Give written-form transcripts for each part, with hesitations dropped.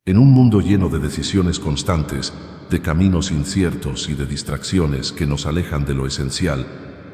En un mundo lleno de decisiones constantes, de caminos inciertos y de distracciones que nos alejan de lo esencial,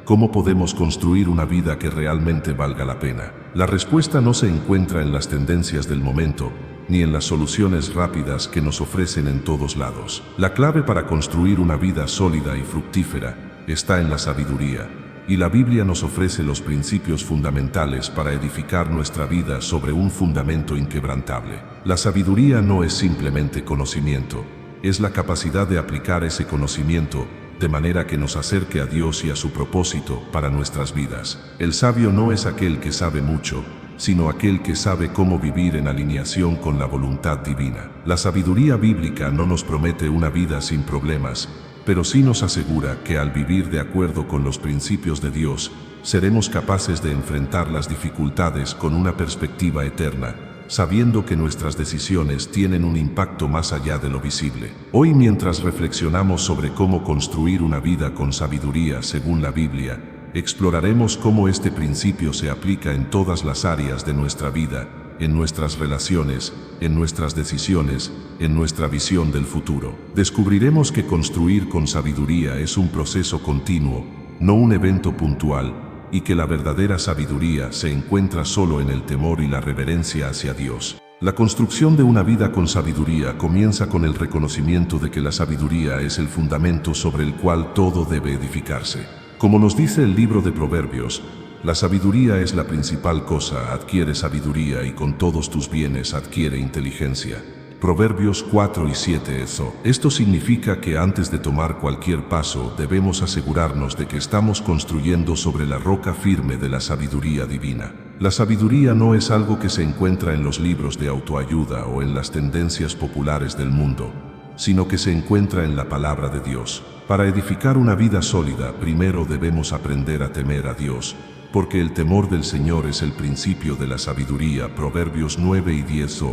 ¿cómo podemos construir una vida que realmente valga la pena? La respuesta no se encuentra en las tendencias del momento, ni en las soluciones rápidas que nos ofrecen en todos lados. La clave para construir una vida sólida y fructífera está en la sabiduría, y la Biblia nos ofrece los principios fundamentales para edificar nuestra vida sobre un fundamento inquebrantable. La sabiduría no es simplemente conocimiento, es la capacidad de aplicar ese conocimiento de manera que nos acerque a Dios y a su propósito para nuestras vidas. El sabio no es aquel que sabe mucho, sino aquel que sabe cómo vivir en alineación con la voluntad divina. La sabiduría bíblica no nos promete una vida sin problemas, pero sí nos asegura que al vivir de acuerdo con los principios de Dios, seremos capaces de enfrentar las dificultades con una perspectiva eterna, sabiendo que nuestras decisiones tienen un impacto más allá de lo visible. Hoy, mientras reflexionamos sobre cómo construir una vida con sabiduría según la Biblia, exploraremos cómo este principio se aplica en todas las áreas de nuestra vida, en nuestras relaciones, en nuestras decisiones, en nuestra visión del futuro. Descubriremos que construir con sabiduría es un proceso continuo, no un evento puntual, y que la verdadera sabiduría se encuentra solo en el temor y la reverencia hacia Dios. La construcción de una vida con sabiduría comienza con el reconocimiento de que la sabiduría es el fundamento sobre el cual todo debe edificarse. Como nos dice el libro de Proverbios, la sabiduría es la principal cosa, adquiere sabiduría y con todos tus bienes adquiere inteligencia. Proverbios 4 y 7. Esto significa que antes de tomar cualquier paso debemos asegurarnos de que estamos construyendo sobre la roca firme de la sabiduría divina. La sabiduría no es algo que se encuentra en los libros de autoayuda o en las tendencias populares del mundo, sino que se encuentra en la palabra de Dios. Para edificar una vida sólida, primero debemos aprender a temer a Dios, porque el temor del Señor es el principio de la sabiduría. Proverbios 9 y 10.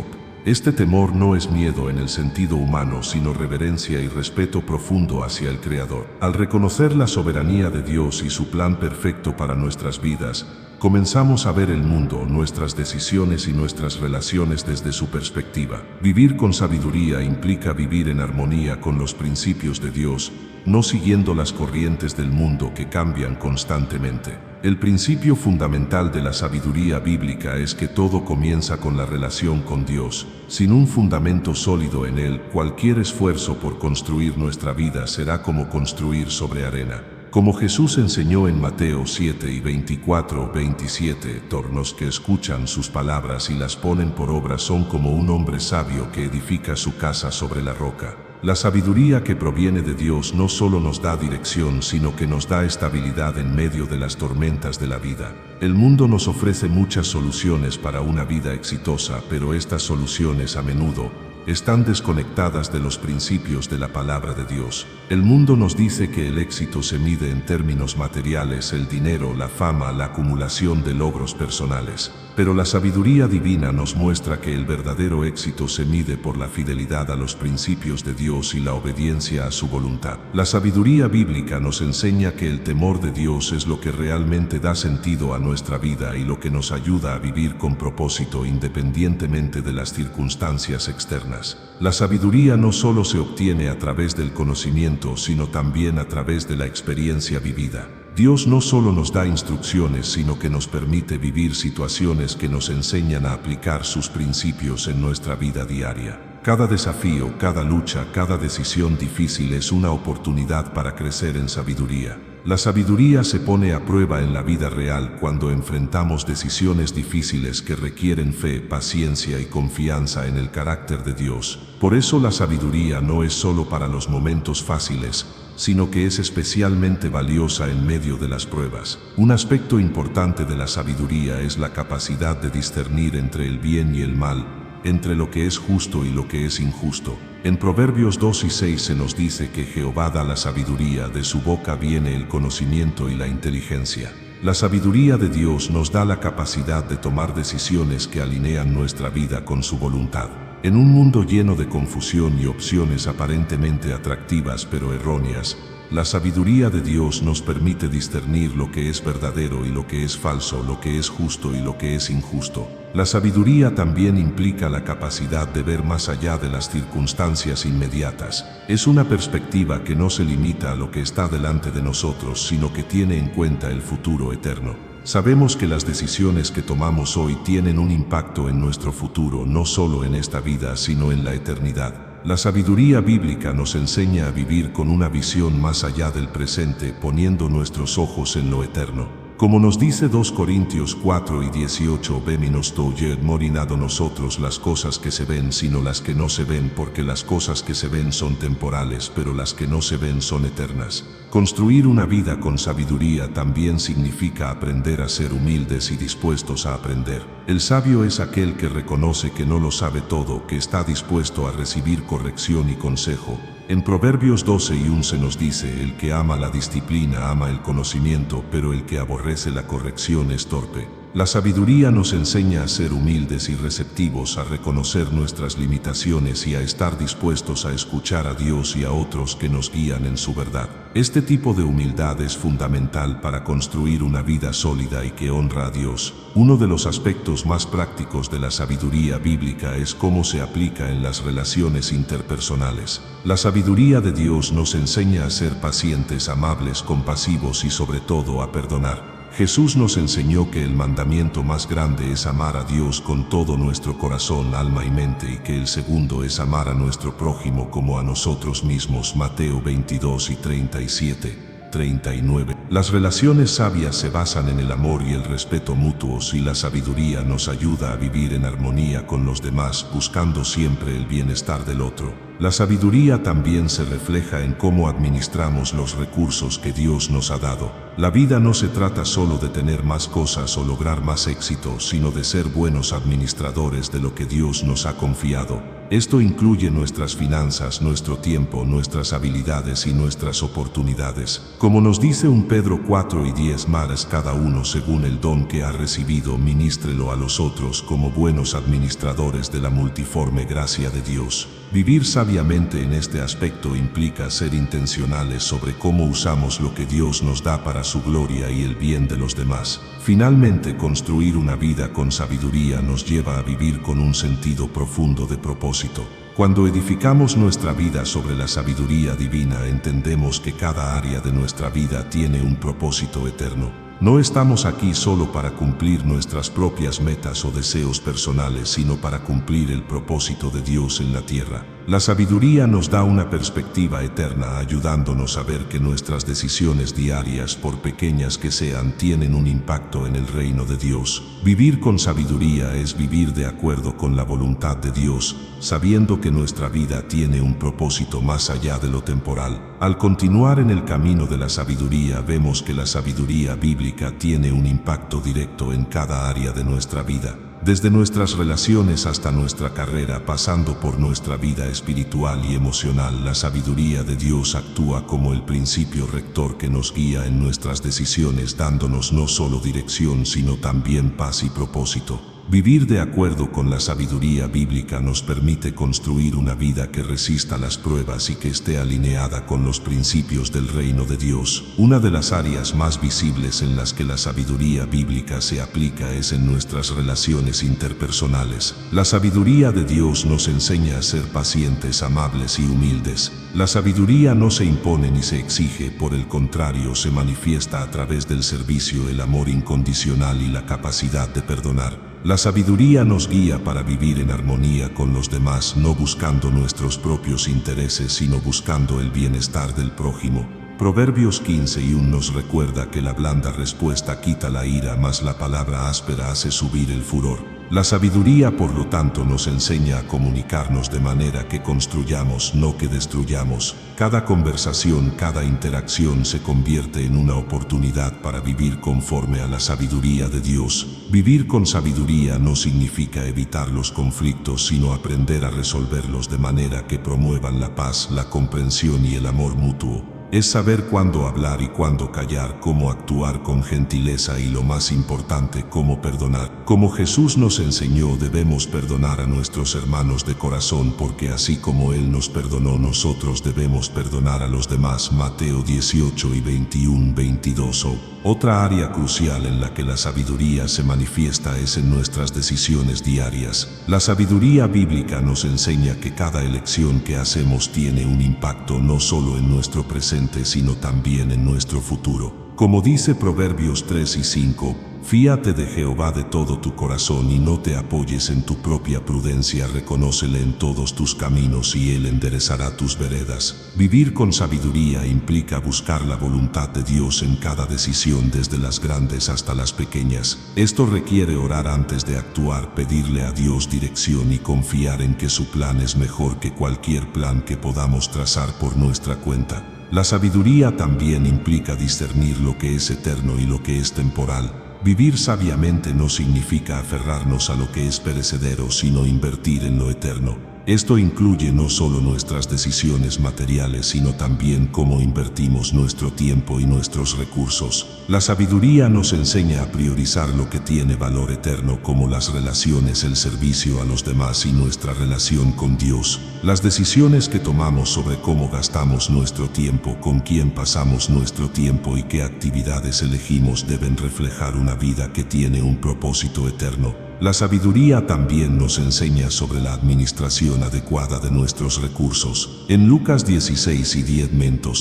Este temor no es miedo en el sentido humano, sino reverencia y respeto profundo hacia el Creador. Al reconocer la soberanía de Dios y su plan perfecto para nuestras vidas, comenzamos a ver el mundo, nuestras decisiones y nuestras relaciones desde su perspectiva. Vivir con sabiduría implica vivir en armonía con los principios de Dios, no siguiendo las corrientes del mundo que cambian constantemente. El principio fundamental de la sabiduría bíblica es que todo comienza con la relación con Dios. Sin un fundamento sólido en Él, cualquier esfuerzo por construir nuestra vida será como construir sobre arena. Como Jesús enseñó en Mateo 7 y 24-27, los que escuchan sus palabras y las ponen por obra son como un hombre sabio que edifica su casa sobre la roca. La sabiduría que proviene de Dios no solo nos da dirección, sino que nos da estabilidad en medio de las tormentas de la vida. El mundo nos ofrece muchas soluciones para una vida exitosa, pero estas soluciones a menudo están desconectadas de los principios de la palabra de Dios. El mundo nos dice que el éxito se mide en términos materiales, el dinero, la fama, la acumulación de logros personales. Pero la sabiduría divina nos muestra que el verdadero éxito se mide por la fidelidad a los principios de Dios y la obediencia a su voluntad. La sabiduría bíblica nos enseña que el temor de Dios es lo que realmente da sentido a nuestra vida y lo que nos ayuda a vivir con propósito independientemente de las circunstancias externas. La sabiduría no solo se obtiene a través del conocimiento, sino también a través de la experiencia vivida. Dios no solo nos da instrucciones, sino que nos permite vivir situaciones que nos enseñan a aplicar sus principios en nuestra vida diaria. Cada desafío, cada lucha, cada decisión difícil es una oportunidad para crecer en sabiduría. La sabiduría se pone a prueba en la vida real cuando enfrentamos decisiones difíciles que requieren fe, paciencia y confianza en el carácter de Dios. Por eso la sabiduría no es solo para los momentos fáciles, sino que es especialmente valiosa en medio de las pruebas. Un aspecto importante de la sabiduría es la capacidad de discernir entre el bien y el mal, entre lo que es justo y lo que es injusto. En Proverbios 2 y 6 se nos dice que Jehová da la sabiduría, de su boca viene el conocimiento y la inteligencia. La sabiduría de Dios nos da la capacidad de tomar decisiones que alinean nuestra vida con su voluntad. En un mundo lleno de confusión y opciones aparentemente atractivas pero erróneas, la sabiduría de Dios nos permite discernir lo que es verdadero y lo que es falso, lo que es justo y lo que es injusto. La sabiduría también implica la capacidad de ver más allá de las circunstancias inmediatas. Es una perspectiva que no se limita a lo que está delante de nosotros, sino que tiene en cuenta el futuro eterno. Sabemos que las decisiones que tomamos hoy tienen un impacto en nuestro futuro, no solo en esta vida, sino en la eternidad. La sabiduría bíblica nos enseña a vivir con una visión más allá del presente, poniendo nuestros ojos en lo eterno. Como nos dice 2 Corintios 4 y 18, veminos toyer morinado nosotros las cosas que se ven, sino las que no se ven, porque las cosas que se ven son temporales, pero las que no se ven son eternas. Construir una vida con sabiduría también significa aprender a ser humildes y dispuestos a aprender. El sabio es aquel que reconoce que no lo sabe todo, que está dispuesto a recibir corrección y consejo. En Proverbios 12 y 11 nos dice: el que ama la disciplina ama el conocimiento, pero el que aborrece la corrección es torpe. La sabiduría nos enseña a ser humildes y receptivos, a reconocer nuestras limitaciones y a estar dispuestos a escuchar a Dios y a otros que nos guían en su verdad. Este tipo de humildad es fundamental para construir una vida sólida y que honra a Dios. Uno de los aspectos más prácticos de la sabiduría bíblica es cómo se aplica en las relaciones interpersonales. La sabiduría de Dios nos enseña a ser pacientes, amables, compasivos y sobre todo a perdonar. Jesús nos enseñó que el mandamiento más grande es amar a Dios con todo nuestro corazón, alma y mente, y que el segundo es amar a nuestro prójimo como a nosotros mismos. Mateo 22 y 37-39. Las relaciones sabias se basan en el amor y el respeto mutuos, y la sabiduría nos ayuda a vivir en armonía con los demás, buscando siempre el bienestar del otro. La sabiduría también se refleja en cómo administramos los recursos que Dios nos ha dado. La vida no se trata solo de tener más cosas o lograr más éxito, sino de ser buenos administradores de lo que Dios nos ha confiado. Esto incluye nuestras finanzas, nuestro tiempo, nuestras habilidades y nuestras oportunidades. Como nos dice 1 Pedro 4 y 10, más cada uno según el don que ha recibido, ministrelo a los otros como buenos administradores de la multiforme gracia de Dios. Vivir sabiamente en este aspecto implica ser intencionales sobre cómo usamos lo que Dios nos da para su gloria y el bien de los demás. Finalmente, construir una vida con sabiduría nos lleva a vivir con un sentido profundo de propósito. Cuando edificamos nuestra vida sobre la sabiduría divina, entendemos que cada área de nuestra vida tiene un propósito eterno. No estamos aquí solo para cumplir nuestras propias metas o deseos personales, sino para cumplir el propósito de Dios en la tierra. La sabiduría nos da una perspectiva eterna, ayudándonos a ver que nuestras decisiones diarias, por pequeñas que sean, tienen un impacto en el reino de Dios. Vivir con sabiduría es vivir de acuerdo con la voluntad de Dios, sabiendo que nuestra vida tiene un propósito más allá de lo temporal. Al continuar en el camino de la sabiduría, vemos que la sabiduría bíblica tiene un impacto directo en cada área de nuestra vida. Desde nuestras relaciones hasta nuestra carrera, pasando por nuestra vida espiritual y emocional, la sabiduría de Dios actúa como el principio rector que nos guía en nuestras decisiones, dándonos no solo dirección, sino también paz y propósito. Vivir de acuerdo con la sabiduría bíblica nos permite construir una vida que resista las pruebas y que esté alineada con los principios del reino de Dios. Una de las áreas más visibles en las que la sabiduría bíblica se aplica es en nuestras relaciones interpersonales. La sabiduría de Dios nos enseña a ser pacientes, amables y humildes. La sabiduría no se impone ni se exige, por el contrario, se manifiesta a través del servicio, el amor incondicional y la capacidad de perdonar. La sabiduría nos guía para vivir en armonía con los demás, no buscando nuestros propios intereses, sino buscando el bienestar del prójimo. Proverbios 15 y 1 nos recuerda que la blanda respuesta quita la ira, mas la palabra áspera hace subir el furor. La sabiduría, por lo tanto, nos enseña a comunicarnos de manera que construyamos, no que destruyamos. Cada conversación, cada interacción se convierte en una oportunidad para vivir conforme a la sabiduría de Dios. Vivir con sabiduría no significa evitar los conflictos, sino aprender a resolverlos de manera que promuevan la paz, la comprensión y el amor mutuo. Es saber cuándo hablar y cuándo callar, cómo actuar con gentileza y, lo más importante, cómo perdonar. Como Jesús nos enseñó, debemos perdonar a nuestros hermanos de corazón, porque así como Él nos perdonó, nosotros debemos perdonar a los demás. Mateo 18 y 21-22. Otra área crucial en la que la sabiduría se manifiesta es en nuestras decisiones diarias. La sabiduría bíblica nos enseña que cada elección que hacemos tiene un impacto no solo en nuestro presente, sino también en nuestro futuro. Como dice Proverbios 3 y 5, fíate de Jehová de todo tu corazón y no te apoyes en tu propia prudencia, reconócele en todos tus caminos y Él enderezará tus veredas. Vivir con sabiduría implica buscar la voluntad de Dios en cada decisión, desde las grandes hasta las pequeñas. Esto requiere orar antes de actuar, pedirle a Dios dirección y confiar en que su plan es mejor que cualquier plan que podamos trazar por nuestra cuenta. La sabiduría también implica discernir lo que es eterno y lo que es temporal. Vivir sabiamente no significa aferrarnos a lo que es perecedero, sino invertir en lo eterno. Esto incluye no solo nuestras decisiones materiales, sino también cómo invertimos nuestro tiempo y nuestros recursos. La sabiduría nos enseña a priorizar lo que tiene valor eterno, como las relaciones, el servicio a los demás y nuestra relación con Dios. Las decisiones que tomamos sobre cómo gastamos nuestro tiempo, con quién pasamos nuestro tiempo y qué actividades elegimos deben reflejar una vida que tiene un propósito eterno. La sabiduría también nos enseña sobre la administración adecuada de nuestros recursos. En Lucas 16 y 10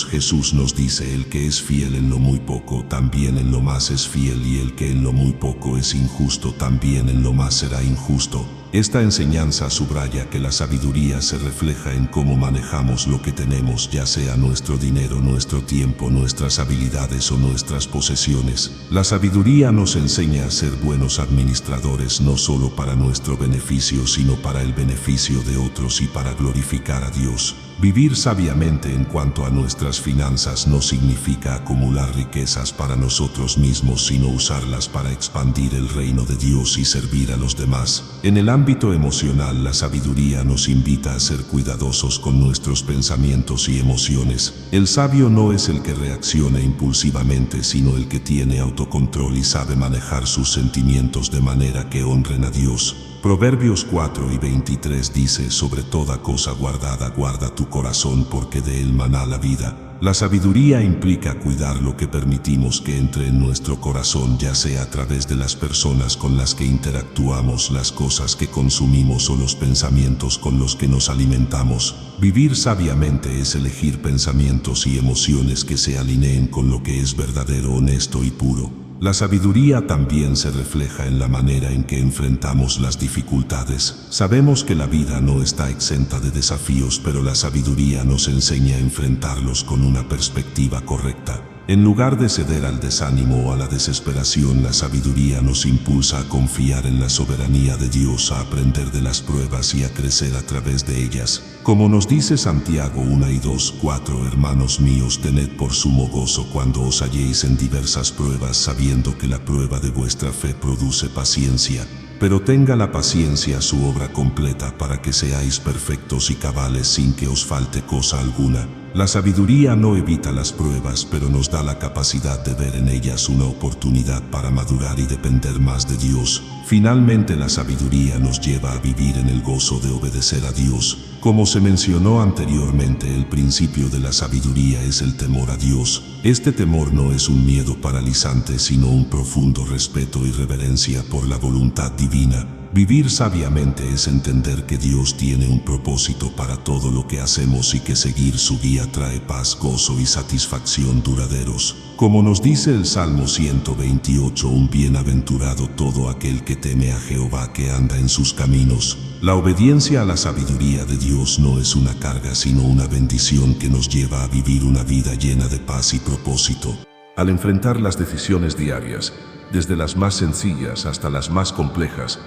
Jesús nos dice: el que es fiel en lo muy poco, también en lo más es fiel, y el que en lo muy poco es injusto, también en lo más será injusto. Esta enseñanza subraya que la sabiduría se refleja en cómo manejamos lo que tenemos, ya sea nuestro dinero, nuestro tiempo, nuestras habilidades o nuestras posesiones. La sabiduría nos enseña a ser buenos administradores, no solo para nuestro beneficio, sino para el beneficio de otros y para glorificar a Dios. Vivir sabiamente en cuanto a nuestras finanzas no significa acumular riquezas para nosotros mismos, sino usarlas para expandir el reino de Dios y servir a los demás. En el ámbito emocional, la sabiduría nos invita a ser cuidadosos con nuestros pensamientos y emociones. El sabio no es el que reacciona impulsivamente, sino el que tiene autocontrol y sabe manejar sus sentimientos de manera que honren a Dios. Proverbios 4 y 23 dice: sobre toda cosa guardada, guarda tu corazón, porque de él mana la vida. La sabiduría implica cuidar lo que permitimos que entre en nuestro corazón, ya sea a través de las personas con las que interactuamos, las cosas que consumimos o los pensamientos con los que nos alimentamos. Vivir sabiamente es elegir pensamientos y emociones que se alineen con lo que es verdadero, honesto y puro. La sabiduría también se refleja en la manera en que enfrentamos las dificultades. Sabemos que la vida no está exenta de desafíos, pero la sabiduría nos enseña a enfrentarlos con una perspectiva correcta. En lugar de ceder al desánimo o a la desesperación, la sabiduría nos impulsa a confiar en la soberanía de Dios, a aprender de las pruebas y a crecer a través de ellas. Como nos dice Santiago 1 y 2, 4: hermanos míos, tened por sumo gozo cuando os halléis en diversas pruebas, sabiendo que la prueba de vuestra fe produce paciencia. Pero tenga la paciencia su obra completa, para que seáis perfectos y cabales, sin que os falte cosa alguna. La sabiduría no evita las pruebas, pero nos da la capacidad de ver en ellas una oportunidad para madurar y depender más de Dios. Finalmente, la sabiduría nos lleva a vivir en el gozo de obedecer a Dios. Como se mencionó anteriormente, el principio de la sabiduría es el temor a Dios. Este temor no es un miedo paralizante, sino un profundo respeto y reverencia por la voluntad divina. Vivir sabiamente es entender que Dios tiene un propósito para todo lo que hacemos y que seguir su guía trae paz, gozo y satisfacción duraderos. Como nos dice el Salmo 128, un bienaventurado todo aquel que teme a Jehová, que anda en sus caminos. La obediencia a la sabiduría de Dios no es una carga, sino una bendición que nos lleva a vivir una vida llena de paz y propósito. Al enfrentar las decisiones diarias, desde las más sencillas hasta las más complejas,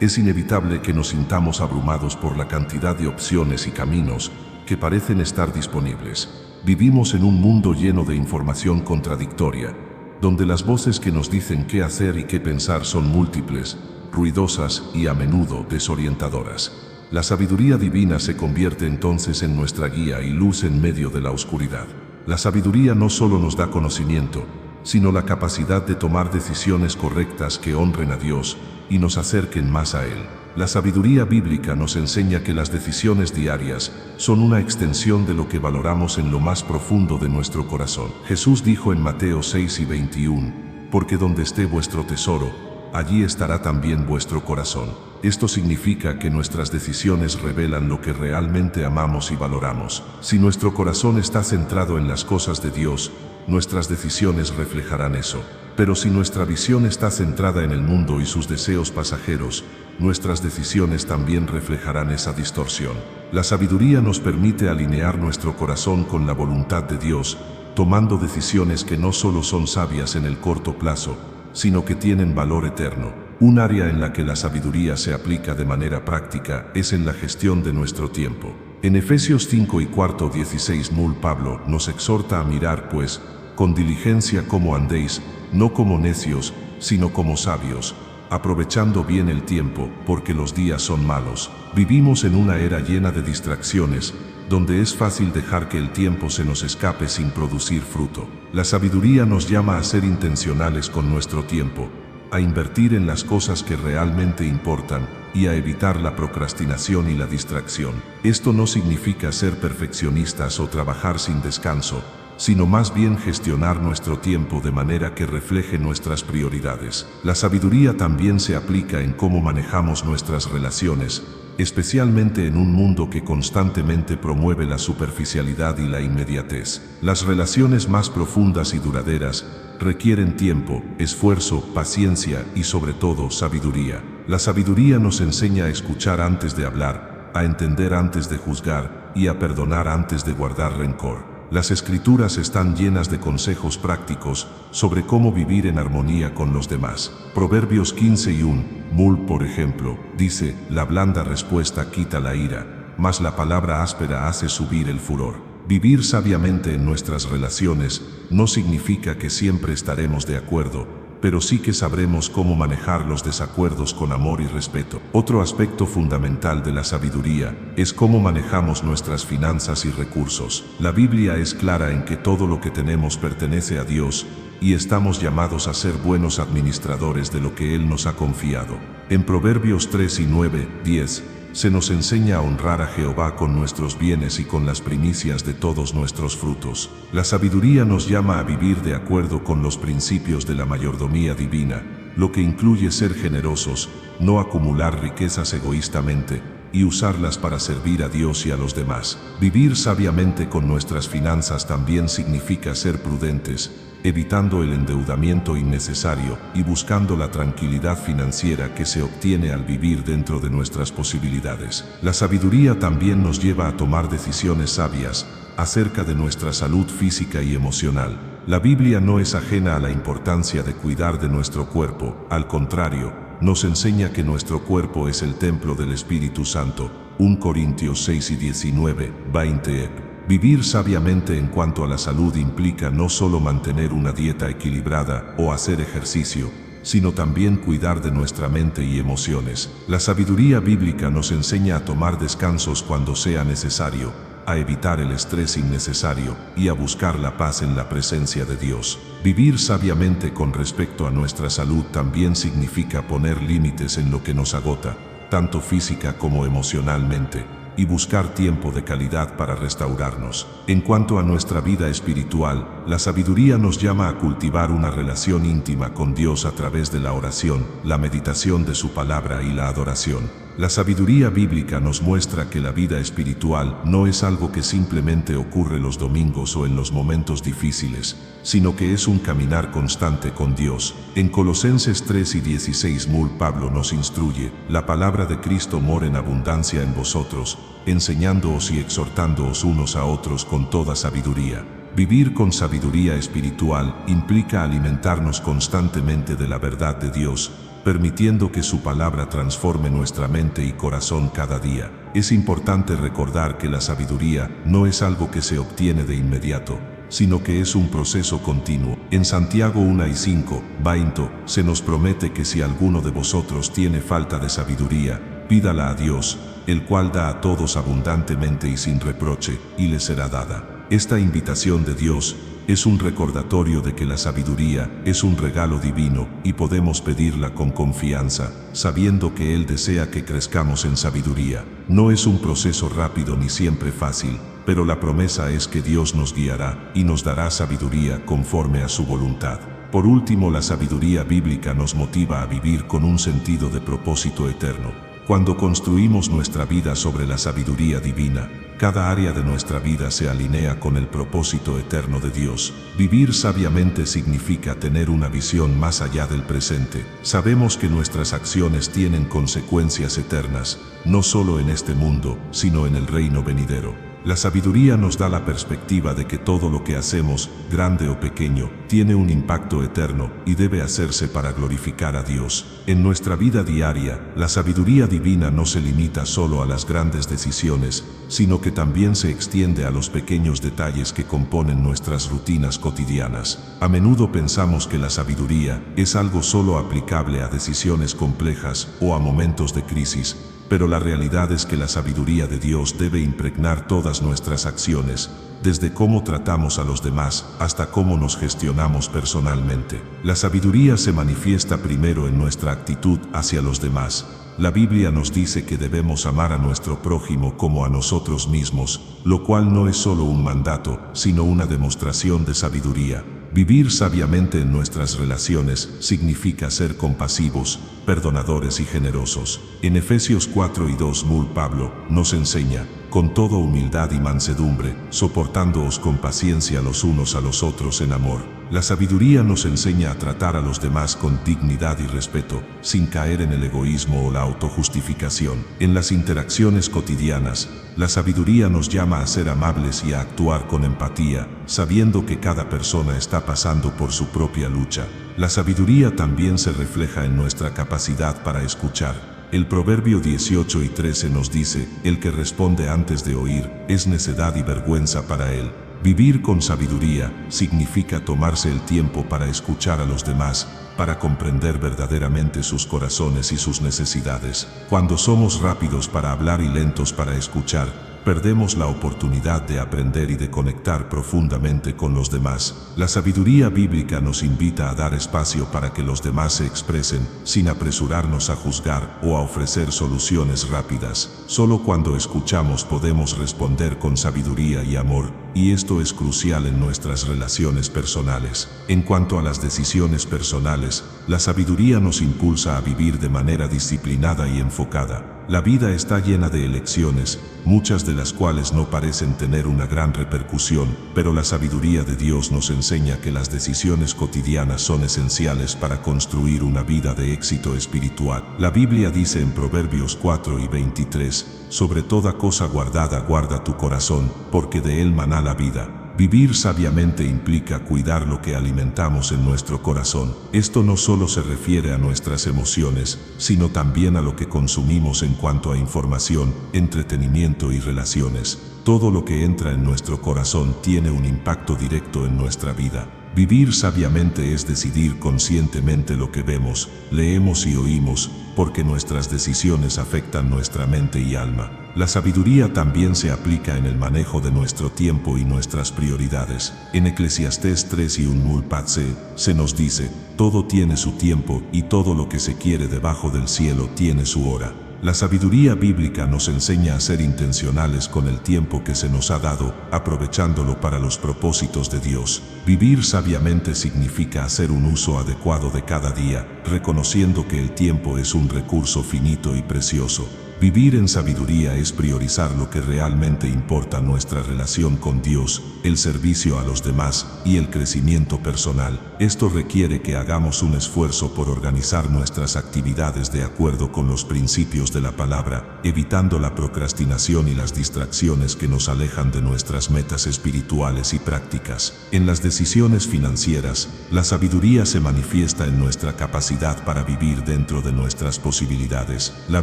es inevitable que nos sintamos abrumados por la cantidad de opciones y caminos que parecen estar disponibles. Vivimos en un mundo lleno de información contradictoria, donde las voces que nos dicen qué hacer y qué pensar son múltiples, ruidosas y a menudo desorientadoras. La sabiduría divina se convierte entonces en nuestra guía y luz en medio de la oscuridad. La sabiduría no solo nos da conocimiento, sino la capacidad de tomar decisiones correctas que honren a Dios y nos acerquen más a Él. La sabiduría bíblica nos enseña que las decisiones diarias son una extensión de lo que valoramos en lo más profundo de nuestro corazón. Jesús dijo en Mateo 6:21, porque donde esté vuestro tesoro, allí estará también vuestro corazón. Esto significa que nuestras decisiones revelan lo que realmente amamos y valoramos. Si nuestro corazón está centrado en las cosas de Dios, nuestras decisiones reflejarán eso. Pero si nuestra visión está centrada en el mundo y sus deseos pasajeros, nuestras decisiones también reflejarán esa distorsión. La sabiduría nos permite alinear nuestro corazón con la voluntad de Dios, tomando decisiones que no solo son sabias en el corto plazo, sino que tienen valor eterno. Un área en la que la sabiduría se aplica de manera práctica es en la gestión de nuestro tiempo. En Efesios 5:16 Pablo nos exhorta a mirar, pues, con diligencia cómo andéis, no como necios, sino como sabios, aprovechando bien el tiempo, porque los días son malos. Vivimos en una era llena de distracciones, donde es fácil dejar que el tiempo se nos escape sin producir fruto. La sabiduría nos llama a ser intencionales con nuestro tiempo, a invertir en las cosas que realmente importan y a evitar la procrastinación y la distracción. Esto no significa ser perfeccionistas o trabajar sin descanso, sino más bien gestionar nuestro tiempo de manera que refleje nuestras prioridades. La sabiduría también se aplica en cómo manejamos nuestras relaciones, especialmente en un mundo que constantemente promueve la superficialidad y la inmediatez. Las relaciones más profundas y duraderas requieren tiempo, esfuerzo, paciencia y sobre todo sabiduría. La sabiduría nos enseña a escuchar antes de hablar, a entender antes de juzgar y a perdonar antes de guardar rencor. Las Escrituras están llenas de consejos prácticos sobre cómo vivir en armonía con los demás. Proverbios 15:1, por ejemplo, dice, la blanda respuesta quita la ira, mas la palabra áspera hace subir el furor. Vivir sabiamente en nuestras relaciones no significa que siempre estaremos de acuerdo, pero sí que sabremos cómo manejar los desacuerdos con amor y respeto. Otro aspecto fundamental de la sabiduría es cómo manejamos nuestras finanzas y recursos. La Biblia es clara en que todo lo que tenemos pertenece a Dios y estamos llamados a ser buenos administradores de lo que Él nos ha confiado. En Proverbios 3:9-10, se nos enseña a honrar a Jehová con nuestros bienes y con las primicias de todos nuestros frutos. La sabiduría nos llama a vivir de acuerdo con los principios de la mayordomía divina, lo que incluye ser generosos, no acumular riquezas egoístamente, y usarlas para servir a Dios y a los demás. Vivir sabiamente con nuestras finanzas también significa ser prudentes, evitando el endeudamiento innecesario y buscando la tranquilidad financiera que se obtiene al vivir dentro de nuestras posibilidades. La sabiduría también nos lleva a tomar decisiones sabias acerca de nuestra salud física y emocional. La Biblia no es ajena a la importancia de cuidar de nuestro cuerpo, al contrario, nos enseña que nuestro cuerpo es el templo del Espíritu Santo. 1 Corintios 6:19-20. Vivir sabiamente en cuanto a la salud implica no solo mantener una dieta equilibrada o hacer ejercicio, sino también cuidar de nuestra mente y emociones. La sabiduría bíblica nos enseña a tomar descansos cuando sea necesario, a evitar el estrés innecesario y a buscar la paz en la presencia de Dios. Vivir sabiamente con respecto a nuestra salud también significa poner límites en lo que nos agota, tanto física como emocionalmente, y buscar tiempo de calidad para restaurarnos. En cuanto a nuestra vida espiritual, la sabiduría nos llama a cultivar una relación íntima con Dios a través de la oración, la meditación de su palabra y la adoración. La sabiduría bíblica nos muestra que la vida espiritual no es algo que simplemente ocurre los domingos o en los momentos difíciles, sino que es un caminar constante con Dios. En Colosenses 3:16 Pablo nos instruye, la palabra de Cristo mora en abundancia en vosotros, enseñándoos y exhortándoos unos a otros con toda sabiduría. Vivir con sabiduría espiritual implica alimentarnos constantemente de la verdad de Dios, permitiendo que su palabra transforme nuestra mente y corazón cada día. Es importante recordar que la sabiduría no es algo que se obtiene de inmediato, sino que es un proceso continuo. En Santiago 1:5-20 se nos promete que si alguno de vosotros tiene falta de sabiduría, pídala a Dios, el cual da a todos abundantemente y sin reproche, y le será dada. Esta invitación de Dios es un recordatorio de que la sabiduría es un regalo divino y podemos pedirla con confianza, sabiendo que Él desea que crezcamos en sabiduría. No es un proceso rápido ni siempre fácil, pero la promesa es que Dios nos guiará y nos dará sabiduría conforme a su voluntad. Por último, la sabiduría bíblica nos motiva a vivir con un sentido de propósito eterno. Cuando construimos nuestra vida sobre la sabiduría divina, cada área de nuestra vida se alinea con el propósito eterno de Dios. Vivir sabiamente significa tener una visión más allá del presente. Sabemos que nuestras acciones tienen consecuencias eternas, no solo en este mundo, sino en el reino venidero. La sabiduría nos da la perspectiva de que todo lo que hacemos, grande o pequeño, tiene un impacto eterno y debe hacerse para glorificar a Dios. En nuestra vida diaria, la sabiduría divina no se limita solo a las grandes decisiones, sino que también se extiende a los pequeños detalles que componen nuestras rutinas cotidianas. A menudo pensamos que la sabiduría es algo solo aplicable a decisiones complejas o a momentos de crisis, pero la realidad es que la sabiduría de Dios debe impregnar todas nuestras acciones, desde cómo tratamos a los demás hasta cómo nos gestionamos personalmente. La sabiduría se manifiesta primero en nuestra actitud hacia los demás. La Biblia nos dice que debemos amar a nuestro prójimo como a nosotros mismos, lo cual no es solo un mandato, sino una demostración de sabiduría. Vivir sabiamente en nuestras relaciones significa ser compasivos, perdonadores y generosos. En Efesios 4:2 Pablo nos enseña, con toda humildad y mansedumbre, soportándoos con paciencia los unos a los otros en amor. La sabiduría nos enseña a tratar a los demás con dignidad y respeto, sin caer en el egoísmo o la autojustificación. En las interacciones cotidianas, la sabiduría nos llama a ser amables y a actuar con empatía, sabiendo que cada persona está pasando por su propia lucha. La sabiduría también se refleja en nuestra capacidad para escuchar. El Proverbio 18:13 nos dice, el que responde antes de oír, es necedad y vergüenza para él. Vivir con sabiduría significa tomarse el tiempo para escuchar a los demás, para comprender verdaderamente sus corazones y sus necesidades. Cuando somos rápidos para hablar y lentos para escuchar, perdemos la oportunidad de aprender y de conectar profundamente con los demás. La sabiduría bíblica nos invita a dar espacio para que los demás se expresen, sin apresurarnos a juzgar o a ofrecer soluciones rápidas. Solo cuando escuchamos podemos responder con sabiduría y amor, y esto es crucial en nuestras relaciones personales. En cuanto a las decisiones personales, la sabiduría nos impulsa a vivir de manera disciplinada y enfocada. La vida está llena de elecciones, muchas de las cuales no parecen tener una gran repercusión, pero la sabiduría de Dios nos enseña que las decisiones cotidianas son esenciales para construir una vida de éxito espiritual. La Biblia dice en Proverbios 4:23, sobre toda cosa guardada guarda tu corazón, porque de él mana la vida. Vivir sabiamente implica cuidar lo que alimentamos en nuestro corazón. Esto no solo se refiere a nuestras emociones, sino también a lo que consumimos en cuanto a información, entretenimiento y relaciones. Todo lo que entra en nuestro corazón tiene un impacto directo en nuestra vida. Vivir sabiamente es decidir conscientemente lo que vemos, leemos y oímos, porque nuestras decisiones afectan nuestra mente y alma. La sabiduría también se aplica en el manejo de nuestro tiempo y nuestras prioridades. En Eclesiastés 3:1 se nos dice, todo tiene su tiempo y todo lo que se quiere debajo del cielo tiene su hora. La sabiduría bíblica nos enseña a ser intencionales con el tiempo que se nos ha dado, aprovechándolo para los propósitos de Dios. Vivir sabiamente significa hacer un uso adecuado de cada día, reconociendo que el tiempo es un recurso finito y precioso. Vivir en sabiduría es priorizar lo que realmente importa: nuestra relación con Dios, el servicio a los demás y el crecimiento personal. Esto requiere que hagamos un esfuerzo por organizar nuestras actividades de acuerdo con los principios de la palabra, evitando la procrastinación y las distracciones que nos alejan de nuestras metas espirituales y prácticas. En las decisiones financieras, la sabiduría se manifiesta en nuestra capacidad para vivir dentro de nuestras posibilidades. La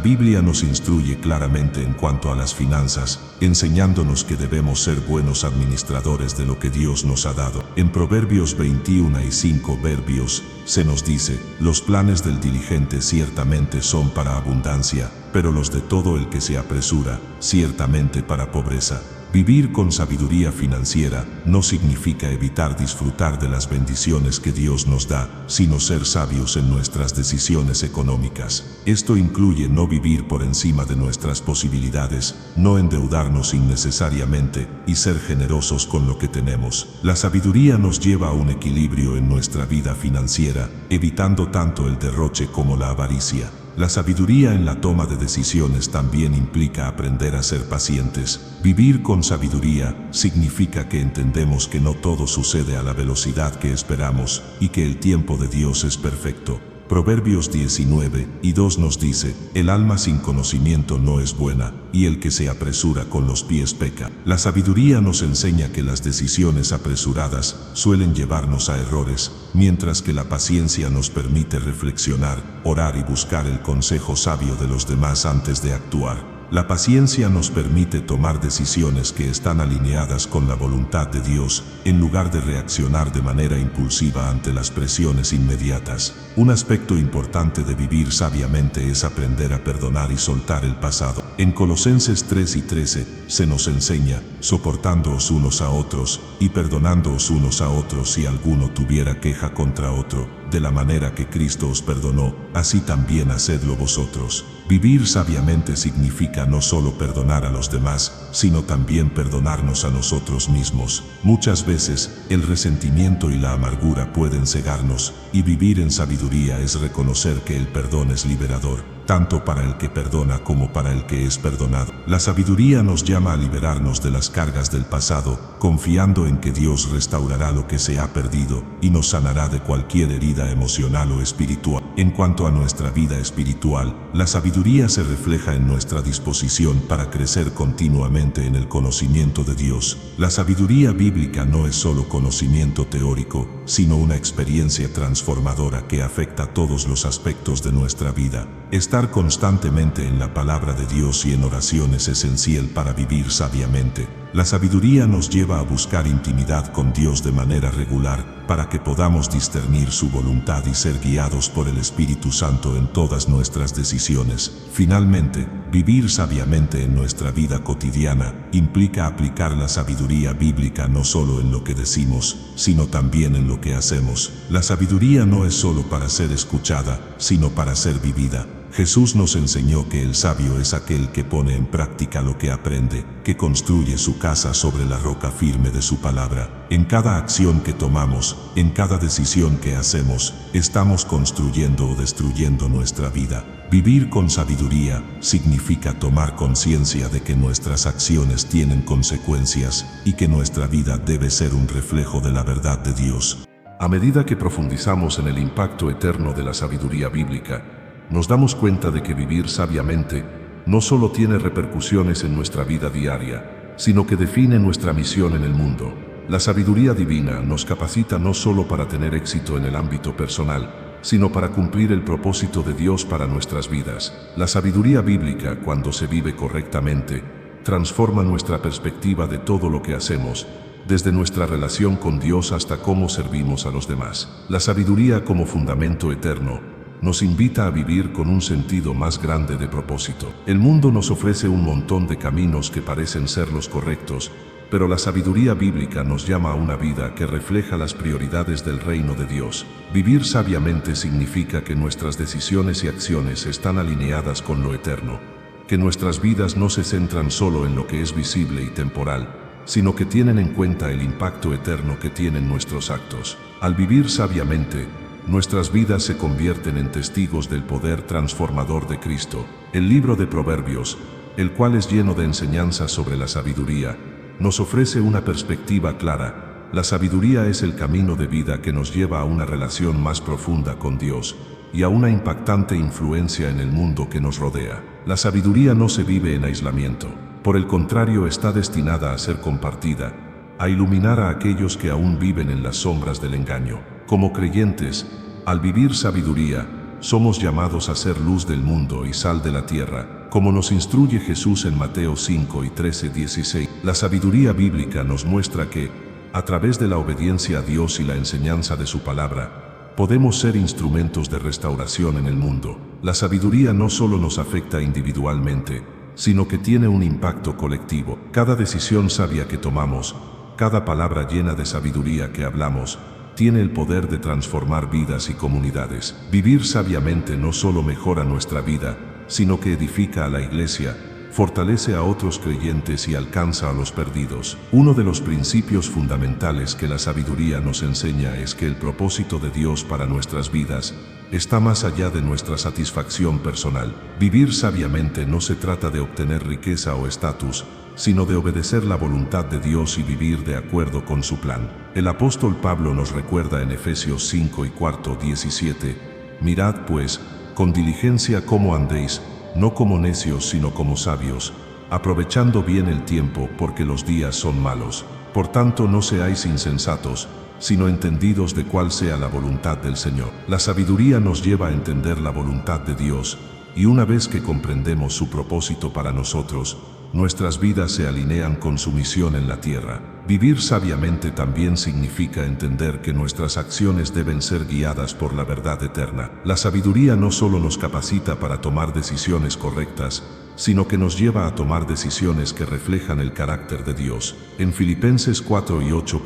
Biblia nos instruye claramente en cuanto a las finanzas, enseñándonos que debemos ser buenos administradores de lo que Dios nos ha dado. En Proverbios 21:5 se nos dice, los planes del diligente ciertamente son para abundancia, pero los de todo el que se apresura, ciertamente para pobreza. Vivir con sabiduría financiera no significa evitar disfrutar de las bendiciones que Dios nos da, sino ser sabios en nuestras decisiones económicas. Esto incluye no vivir por encima de nuestras posibilidades, no endeudarnos innecesariamente y ser generosos con lo que tenemos. La sabiduría nos lleva a un equilibrio en nuestra vida financiera, evitando tanto el derroche como la avaricia. La sabiduría en la toma de decisiones también implica aprender a ser pacientes. Vivir con sabiduría significa que entendemos que no todo sucede a la velocidad que esperamos y que el tiempo de Dios es perfecto. Proverbios 19:2 nos dice: el alma sin conocimiento no es buena, y el que se apresura con los pies peca. La sabiduría nos enseña que las decisiones apresuradas suelen llevarnos a errores, mientras que la paciencia nos permite reflexionar, orar y buscar el consejo sabio de los demás antes de actuar. La paciencia nos permite tomar decisiones que están alineadas con la voluntad de Dios, en lugar de reaccionar de manera impulsiva ante las presiones inmediatas. Un aspecto importante de vivir sabiamente es aprender a perdonar y soltar el pasado. En Colosenses 3:13 se nos enseña: soportándoos unos a otros y perdonándoos unos a otros si alguno tuviera queja contra otro, de la manera que Cristo os perdonó, así también hacedlo vosotros. Vivir sabiamente significa no solo perdonar a los demás, sino también perdonarnos a nosotros mismos. Muchas veces, el resentimiento y la amargura pueden cegarnos, y vivir en sabiduría es reconocer que el perdón es liberador, tanto para el que perdona como para el que es perdonado. La sabiduría nos llama a liberarnos de las cargas del pasado, confiando en que Dios restaurará lo que se ha perdido y nos sanará de cualquier herida emocional o espiritual. En cuanto a nuestra vida espiritual, la sabiduría se refleja en nuestra disposición para crecer continuamente en el conocimiento de Dios. La sabiduría bíblica no es solo conocimiento teórico, sino una experiencia transformadora que afecta todos los aspectos de nuestra vida. Estar constantemente en la palabra de Dios y en oración es esencial para vivir sabiamente. La sabiduría nos lleva a buscar intimidad con Dios de manera regular, para que podamos discernir su voluntad y ser guiados por el Espíritu Santo en todas nuestras decisiones. Finalmente, vivir sabiamente en nuestra vida cotidiana implica aplicar la sabiduría bíblica no solo en lo que decimos, sino también en lo que hacemos. La sabiduría no es solo para ser escuchada, sino para ser vivida. Jesús nos enseñó que el sabio es aquel que pone en práctica lo que aprende, que construye su casa sobre la roca firme de su palabra. En cada acción que tomamos, en cada decisión que hacemos, estamos construyendo o destruyendo nuestra vida. Vivir con sabiduría significa tomar conciencia de que nuestras acciones tienen consecuencias y que nuestra vida debe ser un reflejo de la verdad de Dios. A medida que profundizamos en el impacto eterno de la sabiduría bíblica, nos damos cuenta de que vivir sabiamente no solo tiene repercusiones en nuestra vida diaria, sino que define nuestra misión en el mundo. La sabiduría divina nos capacita no solo para tener éxito en el ámbito personal, sino para cumplir el propósito de Dios para nuestras vidas. La sabiduría bíblica, cuando se vive correctamente, transforma nuestra perspectiva de todo lo que hacemos, desde nuestra relación con Dios hasta cómo servimos a los demás. La sabiduría como fundamento eterno nos invita a vivir con un sentido más grande de propósito. El mundo nos ofrece un montón de caminos que parecen ser los correctos, pero la sabiduría bíblica nos llama a una vida que refleja las prioridades del reino de Dios. Vivir sabiamente significa que nuestras decisiones y acciones están alineadas con lo eterno, que nuestras vidas no se centran solo en lo que es visible y temporal, sino que tienen en cuenta el impacto eterno que tienen nuestros actos. Al vivir sabiamente, nuestras vidas se convierten en testigos del poder transformador de Cristo. El libro de Proverbios, el cual es lleno de enseñanzas sobre la sabiduría, nos ofrece una perspectiva clara. La sabiduría es el camino de vida que nos lleva a una relación más profunda con Dios y a una impactante influencia en el mundo que nos rodea. La sabiduría no se vive en aislamiento. Por el contrario, está destinada a ser compartida, a iluminar a aquellos que aún viven en las sombras del engaño. Como creyentes, al vivir sabiduría, somos llamados a ser luz del mundo y sal de la tierra, como nos instruye Jesús en Mateo 5:13-16. La sabiduría bíblica nos muestra que, a través de la obediencia a Dios y la enseñanza de su palabra, podemos ser instrumentos de restauración en el mundo. La sabiduría no solo nos afecta individualmente, sino que tiene un impacto colectivo. Cada decisión sabia que tomamos, cada palabra llena de sabiduría que hablamos, tiene el poder de transformar vidas y comunidades. Vivir sabiamente no solo mejora nuestra vida, sino que edifica a la iglesia, fortalece a otros creyentes y alcanza a los perdidos. Uno de los principios fundamentales que la sabiduría nos enseña es que el propósito de Dios para nuestras vidas está más allá de nuestra satisfacción personal. Vivir sabiamente no se trata de obtener riqueza o estatus, sino de obedecer la voluntad de Dios y vivir de acuerdo con su plan. El apóstol Pablo nos recuerda en Efesios 5:17, mirad pues, con diligencia cómo andéis, no como necios sino como sabios, aprovechando bien el tiempo porque los días son malos. Por tanto no seáis insensatos, sino entendidos de cuál sea la voluntad del Señor. La sabiduría nos lleva a entender la voluntad de Dios, y una vez que comprendemos su propósito para nosotros, nuestras vidas se alinean con su misión en la tierra. Vivir sabiamente también significa entender que nuestras acciones deben ser guiadas por la verdad eterna. La sabiduría no solo nos capacita para tomar decisiones correctas, sino que nos lleva a tomar decisiones que reflejan el carácter de Dios. En Filipenses 4:8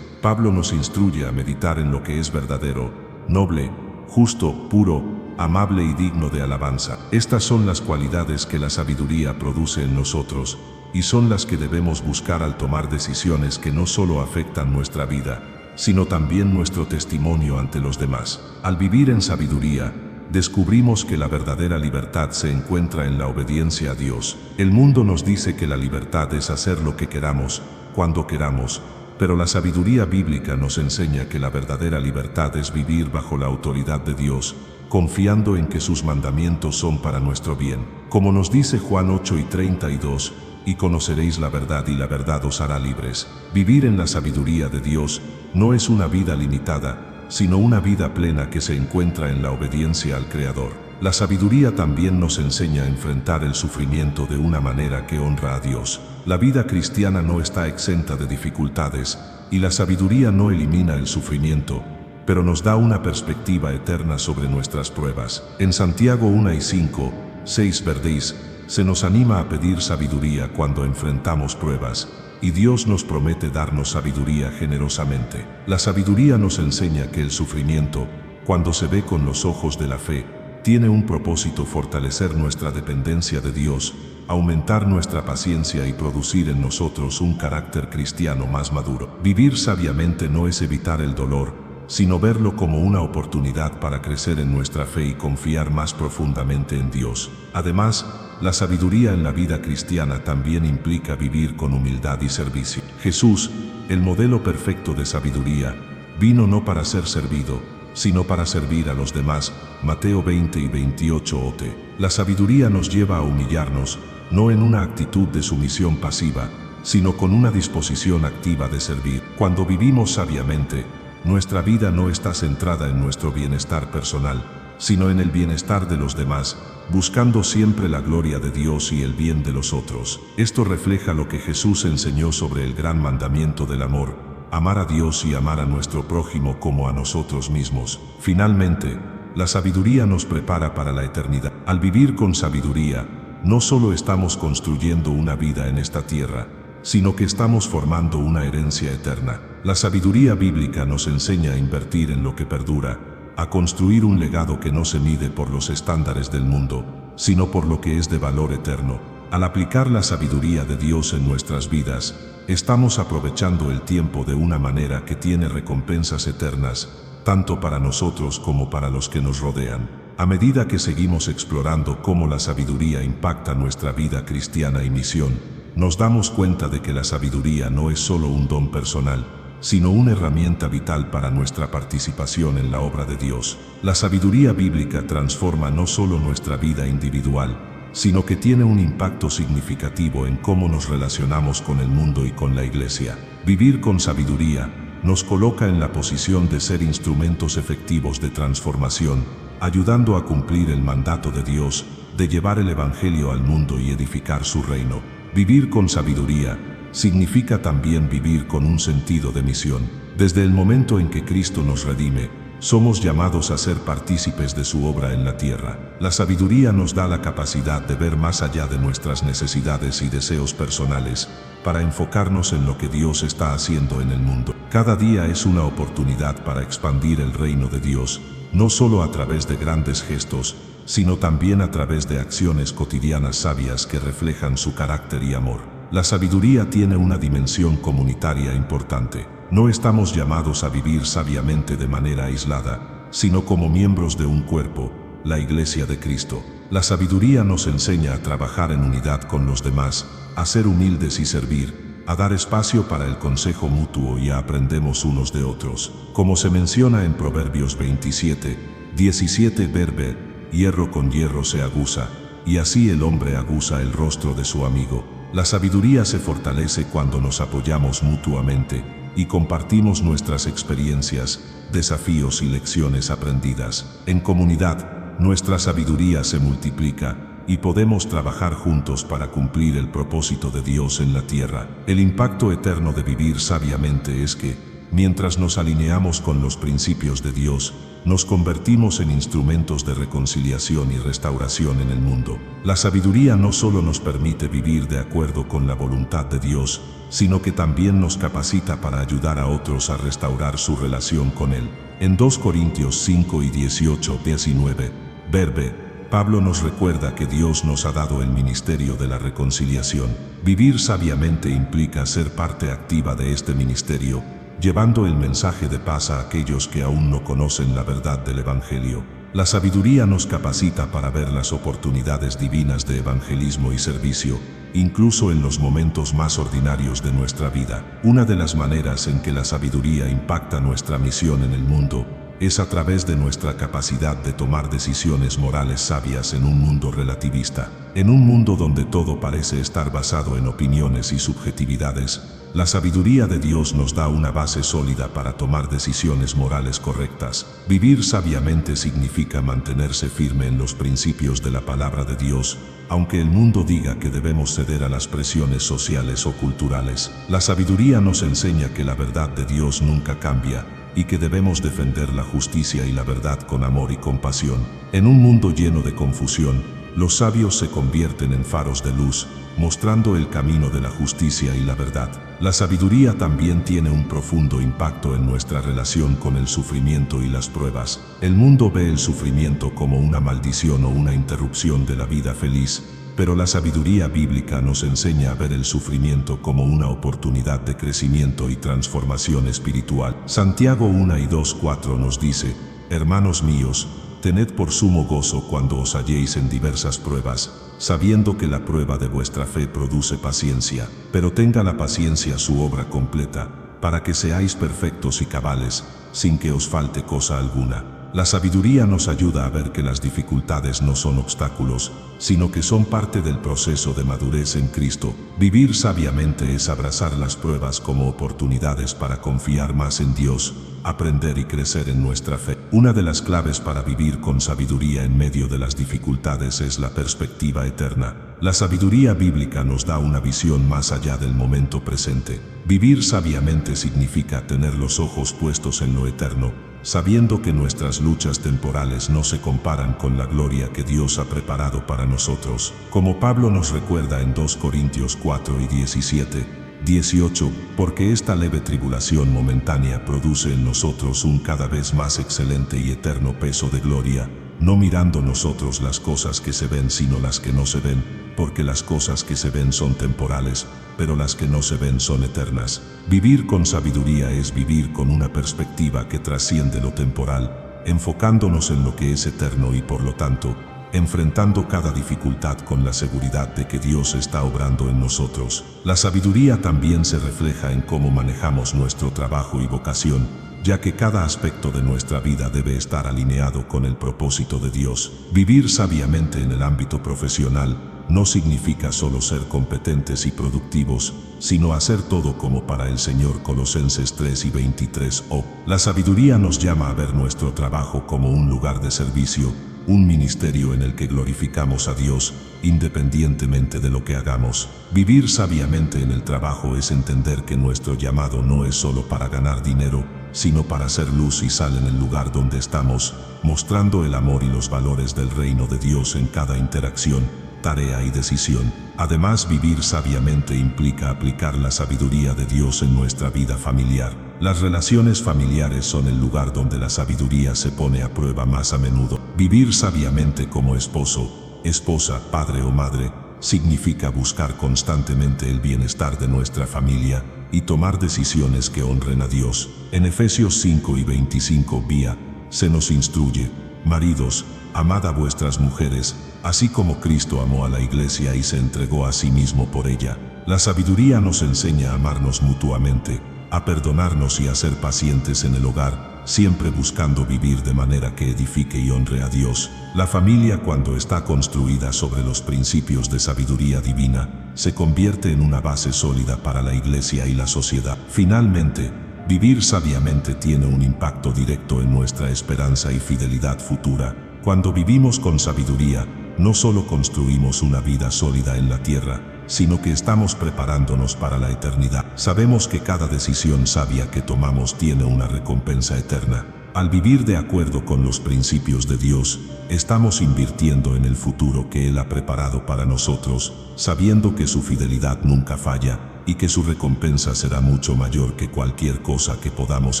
Pablo nos instruye a meditar en lo que es verdadero, noble, justo, puro, amable y digno de alabanza. Estas son las cualidades que la sabiduría produce en nosotros, y son las que debemos buscar al tomar decisiones que no solo afectan nuestra vida, sino también nuestro testimonio ante los demás. Al vivir en sabiduría, descubrimos que la verdadera libertad se encuentra en la obediencia a Dios. El mundo nos dice que la libertad es hacer lo que queramos, cuando queramos, pero la sabiduría bíblica nos enseña que la verdadera libertad es vivir bajo la autoridad de Dios, confiando en que sus mandamientos son para nuestro bien. Como nos dice Juan 8:32, y conoceréis la verdad y la verdad os hará libres. Vivir en la sabiduría de Dios no es una vida limitada, sino una vida plena que se encuentra en la obediencia al Creador. La sabiduría también nos enseña a enfrentar el sufrimiento de una manera que honra a Dios. La vida cristiana no está exenta de dificultades, y la sabiduría no elimina el sufrimiento, pero nos da una perspectiva eterna sobre nuestras pruebas. En Santiago 1:6 se nos anima a pedir sabiduría cuando enfrentamos pruebas, y Dios nos promete darnos sabiduría generosamente. La sabiduría nos enseña que el sufrimiento, cuando se ve con los ojos de la fe, tiene un propósito: fortalecer nuestra dependencia de Dios, aumentar nuestra paciencia y producir en nosotros un carácter cristiano más maduro. Vivir sabiamente no es evitar el dolor, sino verlo como una oportunidad para crecer en nuestra fe y confiar más profundamente en Dios. Además, la sabiduría en la vida cristiana también implica vivir con humildad y servicio. Jesús, el modelo perfecto de sabiduría, vino no para ser servido, sino para servir a los demás. Mateo 20:28. La sabiduría nos lleva a humillarnos, no en una actitud de sumisión pasiva, sino con una disposición activa de servir. Cuando vivimos sabiamente, nuestra vida no está centrada en nuestro bienestar personal, sino en el bienestar de los demás, buscando siempre la gloria de Dios y el bien de los otros. Esto refleja lo que Jesús enseñó sobre el gran mandamiento del amor: amar a Dios y amar a nuestro prójimo como a nosotros mismos. Finalmente, la sabiduría nos prepara para la eternidad. Al vivir con sabiduría, no solo estamos construyendo una vida en esta tierra, sino que estamos formando una herencia eterna. La sabiduría bíblica nos enseña a invertir en lo que perdura, a construir un legado que no se mide por los estándares del mundo, sino por lo que es de valor eterno. Al aplicar la sabiduría de Dios en nuestras vidas, estamos aprovechando el tiempo de una manera que tiene recompensas eternas, tanto para nosotros como para los que nos rodean. A medida que seguimos explorando cómo la sabiduría impacta nuestra vida cristiana y misión, nos damos cuenta de que la sabiduría no es solo un don personal, sino una herramienta vital para nuestra participación en la obra de Dios. La sabiduría bíblica transforma no solo nuestra vida individual, sino que tiene un impacto significativo en cómo nos relacionamos con el mundo y con la iglesia. Vivir con sabiduría nos coloca en la posición de ser instrumentos efectivos de transformación, ayudando a cumplir el mandato de Dios, de llevar el Evangelio al mundo y edificar su reino. Vivir con sabiduría significa también vivir con un sentido de misión. Desde el momento en que Cristo nos redime, Somos llamados a ser partícipes de su obra en la tierra. La sabiduría nos da la capacidad de ver más allá de nuestras necesidades y deseos personales, para enfocarnos en lo que Dios está haciendo en el mundo. Cada día es una oportunidad para expandir el reino de Dios, no solo a través de grandes gestos, sino también a través de acciones cotidianas sabias que reflejan su carácter y amor. La sabiduría tiene una dimensión comunitaria importante. No estamos llamados a vivir sabiamente de manera aislada, sino como miembros de un cuerpo, la Iglesia de Cristo. La sabiduría nos enseña a trabajar en unidad con los demás, a ser humildes y servir, a dar espacio para el consejo mutuo y a aprendemos unos de otros. Como se menciona en Proverbios 27:17, verbe, hierro con hierro se aguza, y así el hombre aguza el rostro de su amigo. La sabiduría se fortalece cuando nos apoyamos mutuamente y compartimos nuestras experiencias, desafíos y lecciones aprendidas. En comunidad, nuestra sabiduría se multiplica y podemos trabajar juntos para cumplir el propósito de Dios en la tierra. El impacto eterno de vivir sabiamente es que, mientras nos alineamos con los principios de Dios, nos convertimos en instrumentos de reconciliación y restauración en el mundo. La sabiduría no solo nos permite vivir de acuerdo con la voluntad de Dios, sino que también nos capacita para ayudar a otros a restaurar su relación con Él. En 2 Corintios 5:18-19, verbe, Pablo nos recuerda que Dios nos ha dado el ministerio de la reconciliación. Vivir sabiamente implica ser parte activa de este ministerio, llevando el mensaje de paz a aquellos que aún no conocen la verdad del Evangelio. La sabiduría nos capacita para ver las oportunidades divinas de evangelismo y servicio, incluso en los momentos más ordinarios de nuestra vida. Una de las maneras en que la sabiduría impacta nuestra misión en el mundo es a través de nuestra capacidad de tomar decisiones morales sabias en un mundo relativista. En un mundo donde todo parece estar basado en opiniones y subjetividades, la sabiduría de Dios nos da una base sólida para tomar decisiones morales correctas. Vivir sabiamente significa mantenerse firme en los principios de la palabra de Dios, aunque el mundo diga que debemos ceder a las presiones sociales o culturales. La sabiduría nos enseña que la verdad de Dios nunca cambia, y que debemos defender la justicia y la verdad con amor y compasión. En un mundo lleno de confusión, los sabios se convierten en faros de luz, mostrando el camino de la justicia y la verdad. La sabiduría también tiene un profundo impacto en nuestra relación con el sufrimiento y las pruebas. El mundo ve el sufrimiento como una maldición o una interrupción de la vida feliz, pero la sabiduría bíblica nos enseña a ver el sufrimiento como una oportunidad de crecimiento y transformación espiritual. Santiago 1:2-4 nos dice: Hermanos míos, tened por sumo gozo cuando os halléis en diversas pruebas, sabiendo que la prueba de vuestra fe produce paciencia. Pero tenga la paciencia su obra completa, para que seáis perfectos y cabales, sin que os falte cosa alguna. La sabiduría nos ayuda a ver que las dificultades no son obstáculos, sino que son parte del proceso de madurez en Cristo. Vivir sabiamente es abrazar las pruebas como oportunidades para confiar más en Dios, aprender y crecer en nuestra fe. Una de las claves para vivir con sabiduría en medio de las dificultades es la perspectiva eterna. La sabiduría bíblica nos da una visión más allá del momento presente. Vivir sabiamente significa tener los ojos puestos en lo eterno, sabiendo que nuestras luchas temporales no se comparan con la gloria que Dios ha preparado para nosotros. Como Pablo nos recuerda en 2 Corintios 4:17-18, porque esta leve tribulación momentánea produce en nosotros un cada vez más excelente y eterno peso de gloria, no mirando nosotros las cosas que se ven sino las que no se ven, porque las cosas que se ven son temporales, pero las que no se ven son eternas. Vivir con sabiduría es vivir con una perspectiva que trasciende lo temporal, enfocándonos en lo que es eterno y por lo tanto, enfrentando cada dificultad con la seguridad de que Dios está obrando en nosotros. La sabiduría también se refleja en cómo manejamos nuestro trabajo y vocación, ya que cada aspecto de nuestra vida debe estar alineado con el propósito de Dios. Vivir sabiamente en el ámbito profesional no significa solo ser competentes y productivos, sino hacer todo como para el Señor. Colosenses 3:23. La sabiduría nos llama a ver nuestro trabajo como un lugar de servicio, un ministerio en el que glorificamos a Dios, independientemente de lo que hagamos. Vivir sabiamente en el trabajo es entender que nuestro llamado no es solo para ganar dinero, sino para ser luz y sal en el lugar donde estamos, mostrando el amor y los valores del reino de Dios en cada interacción, tarea y decisión. Además, vivir sabiamente implica aplicar la sabiduría de Dios en nuestra vida familiar. Las relaciones familiares son el lugar donde la sabiduría se pone a prueba más a menudo. Vivir sabiamente como esposo, esposa, padre o madre, significa buscar constantemente el bienestar de nuestra familia y tomar decisiones que honren a Dios. En Efesios 5 y 25 vía, se nos instruye: maridos, amad a vuestras mujeres, así como Cristo amó a la iglesia y se entregó a sí mismo por ella. La sabiduría nos enseña a amarnos mutuamente, a perdonarnos y a ser pacientes en el hogar, siempre buscando vivir de manera que edifique y honre a Dios. La familia, cuando está construida sobre los principios de sabiduría divina, se convierte en una base sólida para la iglesia y la sociedad. Finalmente, vivir sabiamente tiene un impacto directo en nuestra esperanza y fidelidad futura. Cuando vivimos con sabiduría, no solo construimos una vida sólida en la tierra, sino que estamos preparándonos para la eternidad. Sabemos que cada decisión sabia que tomamos tiene una recompensa eterna. Al vivir de acuerdo con los principios de Dios, estamos invirtiendo en el futuro que Él ha preparado para nosotros, sabiendo que su fidelidad nunca falla y que su recompensa será mucho mayor que cualquier cosa que podamos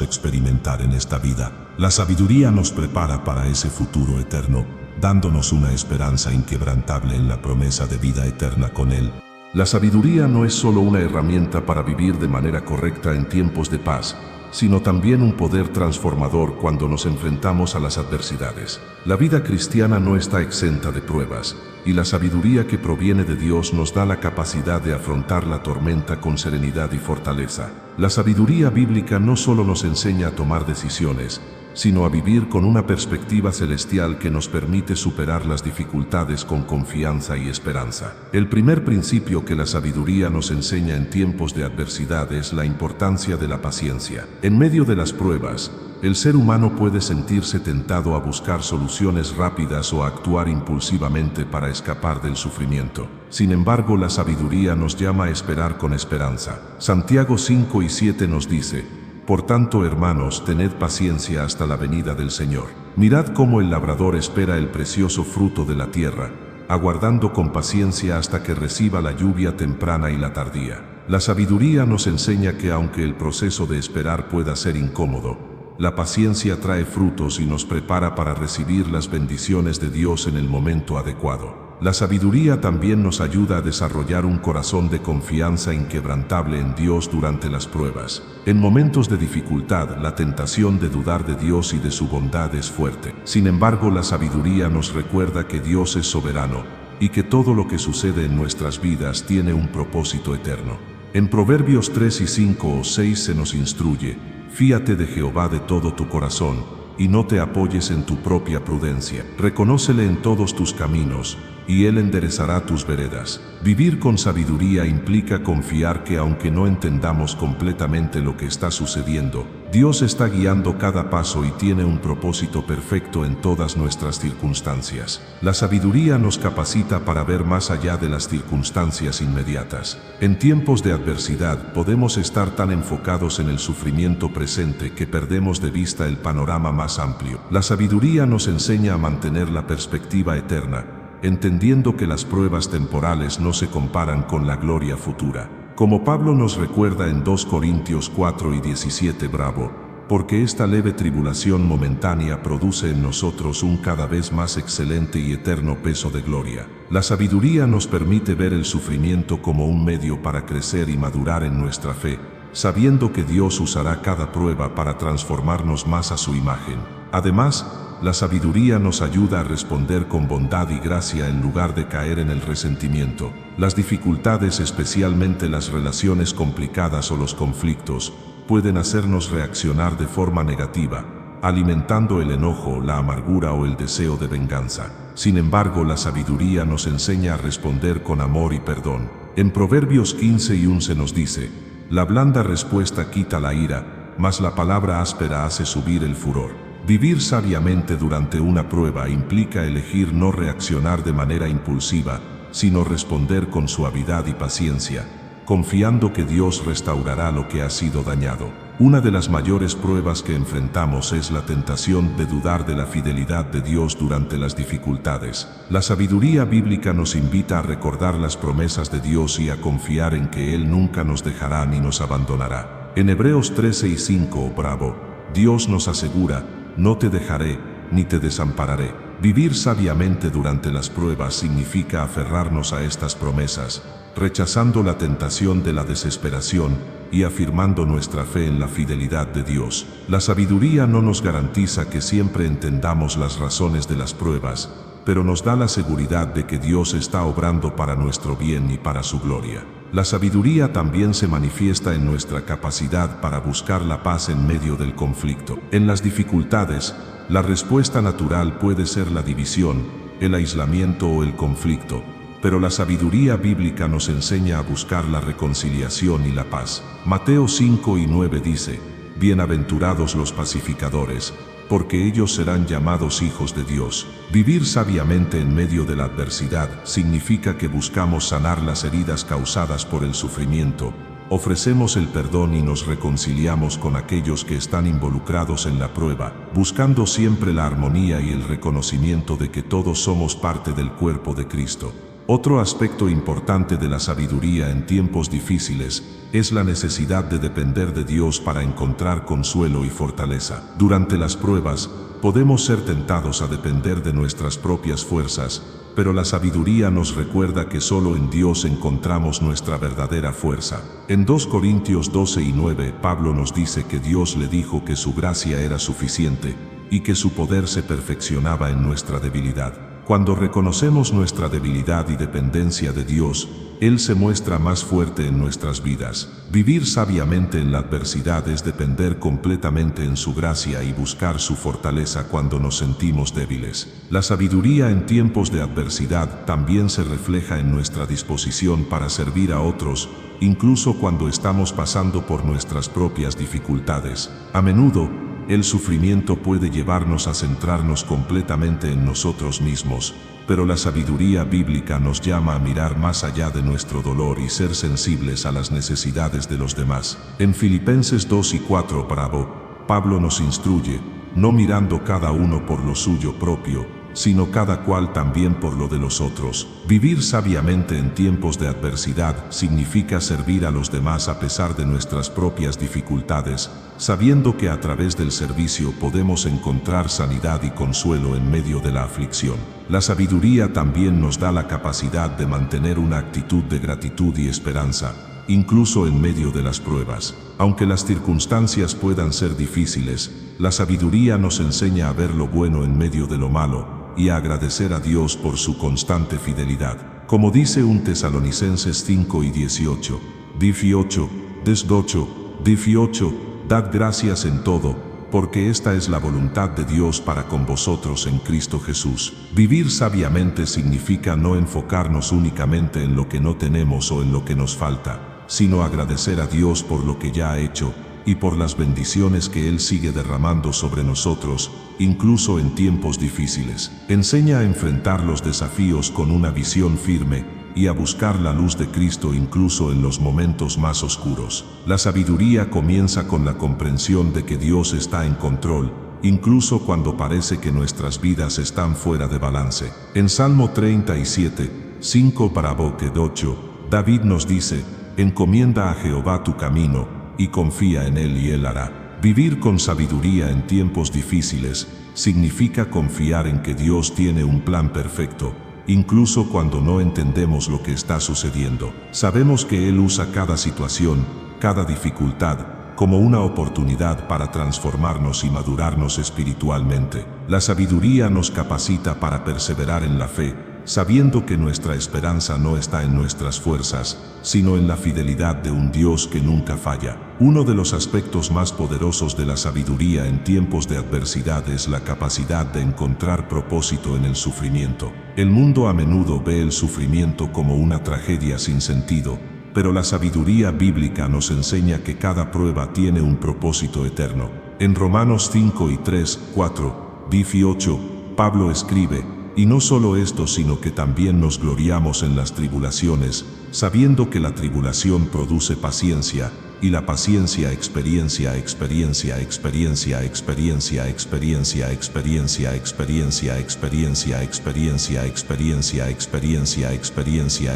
experimentar en esta vida. La sabiduría nos prepara para ese futuro eterno, dándonos una esperanza inquebrantable en la promesa de vida eterna con Él. La sabiduría no es solo una herramienta para vivir de manera correcta en tiempos de paz, sino también un poder transformador cuando nos enfrentamos a las adversidades. La vida cristiana no está exenta de pruebas, y la sabiduría que proviene de Dios nos da la capacidad de afrontar la tormenta con serenidad y fortaleza. La sabiduría bíblica no solo nos enseña a tomar decisiones, sino a vivir con una perspectiva celestial que nos permite superar las dificultades con confianza y esperanza. El primer principio que la sabiduría nos enseña en tiempos de adversidad es la importancia de la paciencia. En medio de las pruebas, el ser humano puede sentirse tentado a buscar soluciones rápidas o a actuar impulsivamente para escapar del sufrimiento. Sin embargo, la sabiduría nos llama a esperar con esperanza. Santiago 5 y 7 nos dice: por tanto, hermanos, tened paciencia hasta la venida del Señor. Mirad cómo el labrador espera el precioso fruto de la tierra, aguardando con paciencia hasta que reciba la lluvia temprana y la tardía. La sabiduría nos enseña que aunque el proceso de esperar pueda ser incómodo, la paciencia trae frutos y nos prepara para recibir las bendiciones de Dios en el momento adecuado. La sabiduría también nos ayuda a desarrollar un corazón de confianza inquebrantable en Dios durante las pruebas. En momentos de dificultad, la tentación de dudar de Dios y de su bondad es fuerte. Sin embargo, la sabiduría nos recuerda que Dios es soberano y que todo lo que sucede en nuestras vidas tiene un propósito eterno. En Proverbios 3 y 5 o 6 se nos instruye: fíate de Jehová de todo tu corazón, y no te apoyes en tu propia prudencia. Reconócele en todos tus caminos, y Él enderezará tus veredas. Vivir con sabiduría implica confiar que aunque no entendamos completamente lo que está sucediendo, Dios está guiando cada paso y tiene un propósito perfecto en todas nuestras circunstancias. La sabiduría nos capacita para ver más allá de las circunstancias inmediatas. En tiempos de adversidad podemos estar tan enfocados en el sufrimiento presente que perdemos de vista el panorama más amplio. La sabiduría nos enseña a mantener la perspectiva eterna, entendiendo que las pruebas temporales no se comparan con la gloria futura. Como Pablo nos recuerda en 2 Corintios 4 y 17, bravo, porque esta leve tribulación momentánea produce en nosotros un cada vez más excelente y eterno peso de gloria. La sabiduría nos permite ver el sufrimiento como un medio para crecer y madurar en nuestra fe, sabiendo que Dios usará cada prueba para transformarnos más a su imagen. Además, la sabiduría nos ayuda a responder con bondad y gracia en lugar de caer en el resentimiento. Las dificultades, especialmente las relaciones complicadas o los conflictos, pueden hacernos reaccionar de forma negativa, alimentando el enojo, la amargura o el deseo de venganza. Sin embargo, la sabiduría nos enseña a responder con amor y perdón. En Proverbios 15 y 11 nos dice: la blanda respuesta quita la ira, mas la palabra áspera hace subir el furor. Vivir sabiamente durante una prueba implica elegir no reaccionar de manera impulsiva, sino responder con suavidad y paciencia, confiando que Dios restaurará lo que ha sido dañado. Una de las mayores pruebas que enfrentamos es la tentación de dudar de la fidelidad de Dios durante las dificultades. La sabiduría bíblica nos invita a recordar las promesas de Dios y a confiar en que Él nunca nos dejará ni nos abandonará. En Hebreos 13:5, Dios nos asegura: no te dejaré, ni te desampararé. Vivir sabiamente durante las pruebas significa aferrarnos a estas promesas, rechazando la tentación de la desesperación y afirmando nuestra fe en la fidelidad de Dios. La sabiduría no nos garantiza que siempre entendamos las razones de las pruebas, pero nos da la seguridad de que Dios está obrando para nuestro bien y para su gloria. La sabiduría también se manifiesta en nuestra capacidad para buscar la paz en medio del conflicto. En las dificultades, la respuesta natural puede ser la división, el aislamiento o el conflicto, pero la sabiduría bíblica nos enseña a buscar la reconciliación y la paz. Mateo 5:9 dice: bienaventurados los pacificadores, porque ellos serán llamados hijos de Dios. Vivir sabiamente en medio de la adversidad significa que buscamos sanar las heridas causadas por el sufrimiento, ofrecemos el perdón y nos reconciliamos con aquellos que están involucrados en la prueba, buscando siempre la armonía y el reconocimiento de que todos somos parte del cuerpo de Cristo. Otro aspecto importante de la sabiduría en tiempos difíciles es la necesidad de depender de Dios para encontrar consuelo y fortaleza. Durante las pruebas, podemos ser tentados a depender de nuestras propias fuerzas, pero la sabiduría nos recuerda que solo en Dios encontramos nuestra verdadera fuerza. En 2 Corintios 12:9, Pablo nos dice que Dios le dijo que su gracia era suficiente y que su poder se perfeccionaba en nuestra debilidad. Cuando reconocemos nuestra debilidad y dependencia de Dios, Él se muestra más fuerte en nuestras vidas. Vivir sabiamente en la adversidad es depender completamente en su gracia y buscar su fortaleza cuando nos sentimos débiles. La sabiduría en tiempos de adversidad también se refleja en nuestra disposición para servir a otros, incluso cuando estamos pasando por nuestras propias dificultades. A menudo, el sufrimiento puede llevarnos a centrarnos completamente en nosotros mismos, pero la sabiduría bíblica nos llama a mirar más allá de nuestro dolor y ser sensibles a las necesidades de los demás. En Filipenses 2:4, Pablo nos instruye: no mirando cada uno por lo suyo propio, sino cada cual también por lo de los otros. Vivir sabiamente en tiempos de adversidad significa servir a los demás a pesar de nuestras propias dificultades, sabiendo que a través del servicio podemos encontrar sanidad y consuelo en medio de la aflicción. La sabiduría también nos da la capacidad de mantener una actitud de gratitud y esperanza, incluso en medio de las pruebas. Aunque las circunstancias puedan ser difíciles, la sabiduría nos enseña a ver lo bueno en medio de lo malo y a agradecer a Dios por su constante fidelidad. Como dice 1 Tesalonicenses 5:18, dad gracias en todo, porque esta es la voluntad de Dios para con vosotros en Cristo Jesús. Vivir sabiamente significa no enfocarnos únicamente en lo que no tenemos o en lo que nos falta, sino agradecer a Dios por lo que ya ha hecho y por las bendiciones que Él sigue derramando sobre nosotros, incluso en tiempos difíciles. Enseña a enfrentar los desafíos con una visión firme y a buscar la luz de Cristo incluso en los momentos más oscuros. La sabiduría comienza con la comprensión de que Dios está en control, incluso cuando parece que nuestras vidas están fuera de balance. En Salmo 37:5-8, David nos dice: encomienda a Jehová tu camino y confía en Él y Él hará. Vivir con sabiduría en tiempos difíciles significa confiar en que Dios tiene un plan perfecto, incluso cuando no entendemos lo que está sucediendo. Sabemos que Él usa cada situación, cada dificultad, como una oportunidad para transformarnos y madurarnos espiritualmente. La sabiduría nos capacita para perseverar en la fe, sabiendo que nuestra esperanza no está en nuestras fuerzas, sino en la fidelidad de un Dios que nunca falla. Uno de los aspectos más poderosos de la sabiduría en tiempos de adversidad es la capacidad de encontrar propósito en el sufrimiento. El mundo a menudo ve el sufrimiento como una tragedia sin sentido, pero la sabiduría bíblica nos enseña que cada prueba tiene un propósito eterno. En Romanos 5:3-4, Pablo escribe: y no solo esto, sino que también nos gloriamos en las tribulaciones, sabiendo que la tribulación produce paciencia, y la paciencia experiencia experiencia experiencia experiencia experiencia experiencia experiencia experiencia experiencia experiencia experiencia experiencia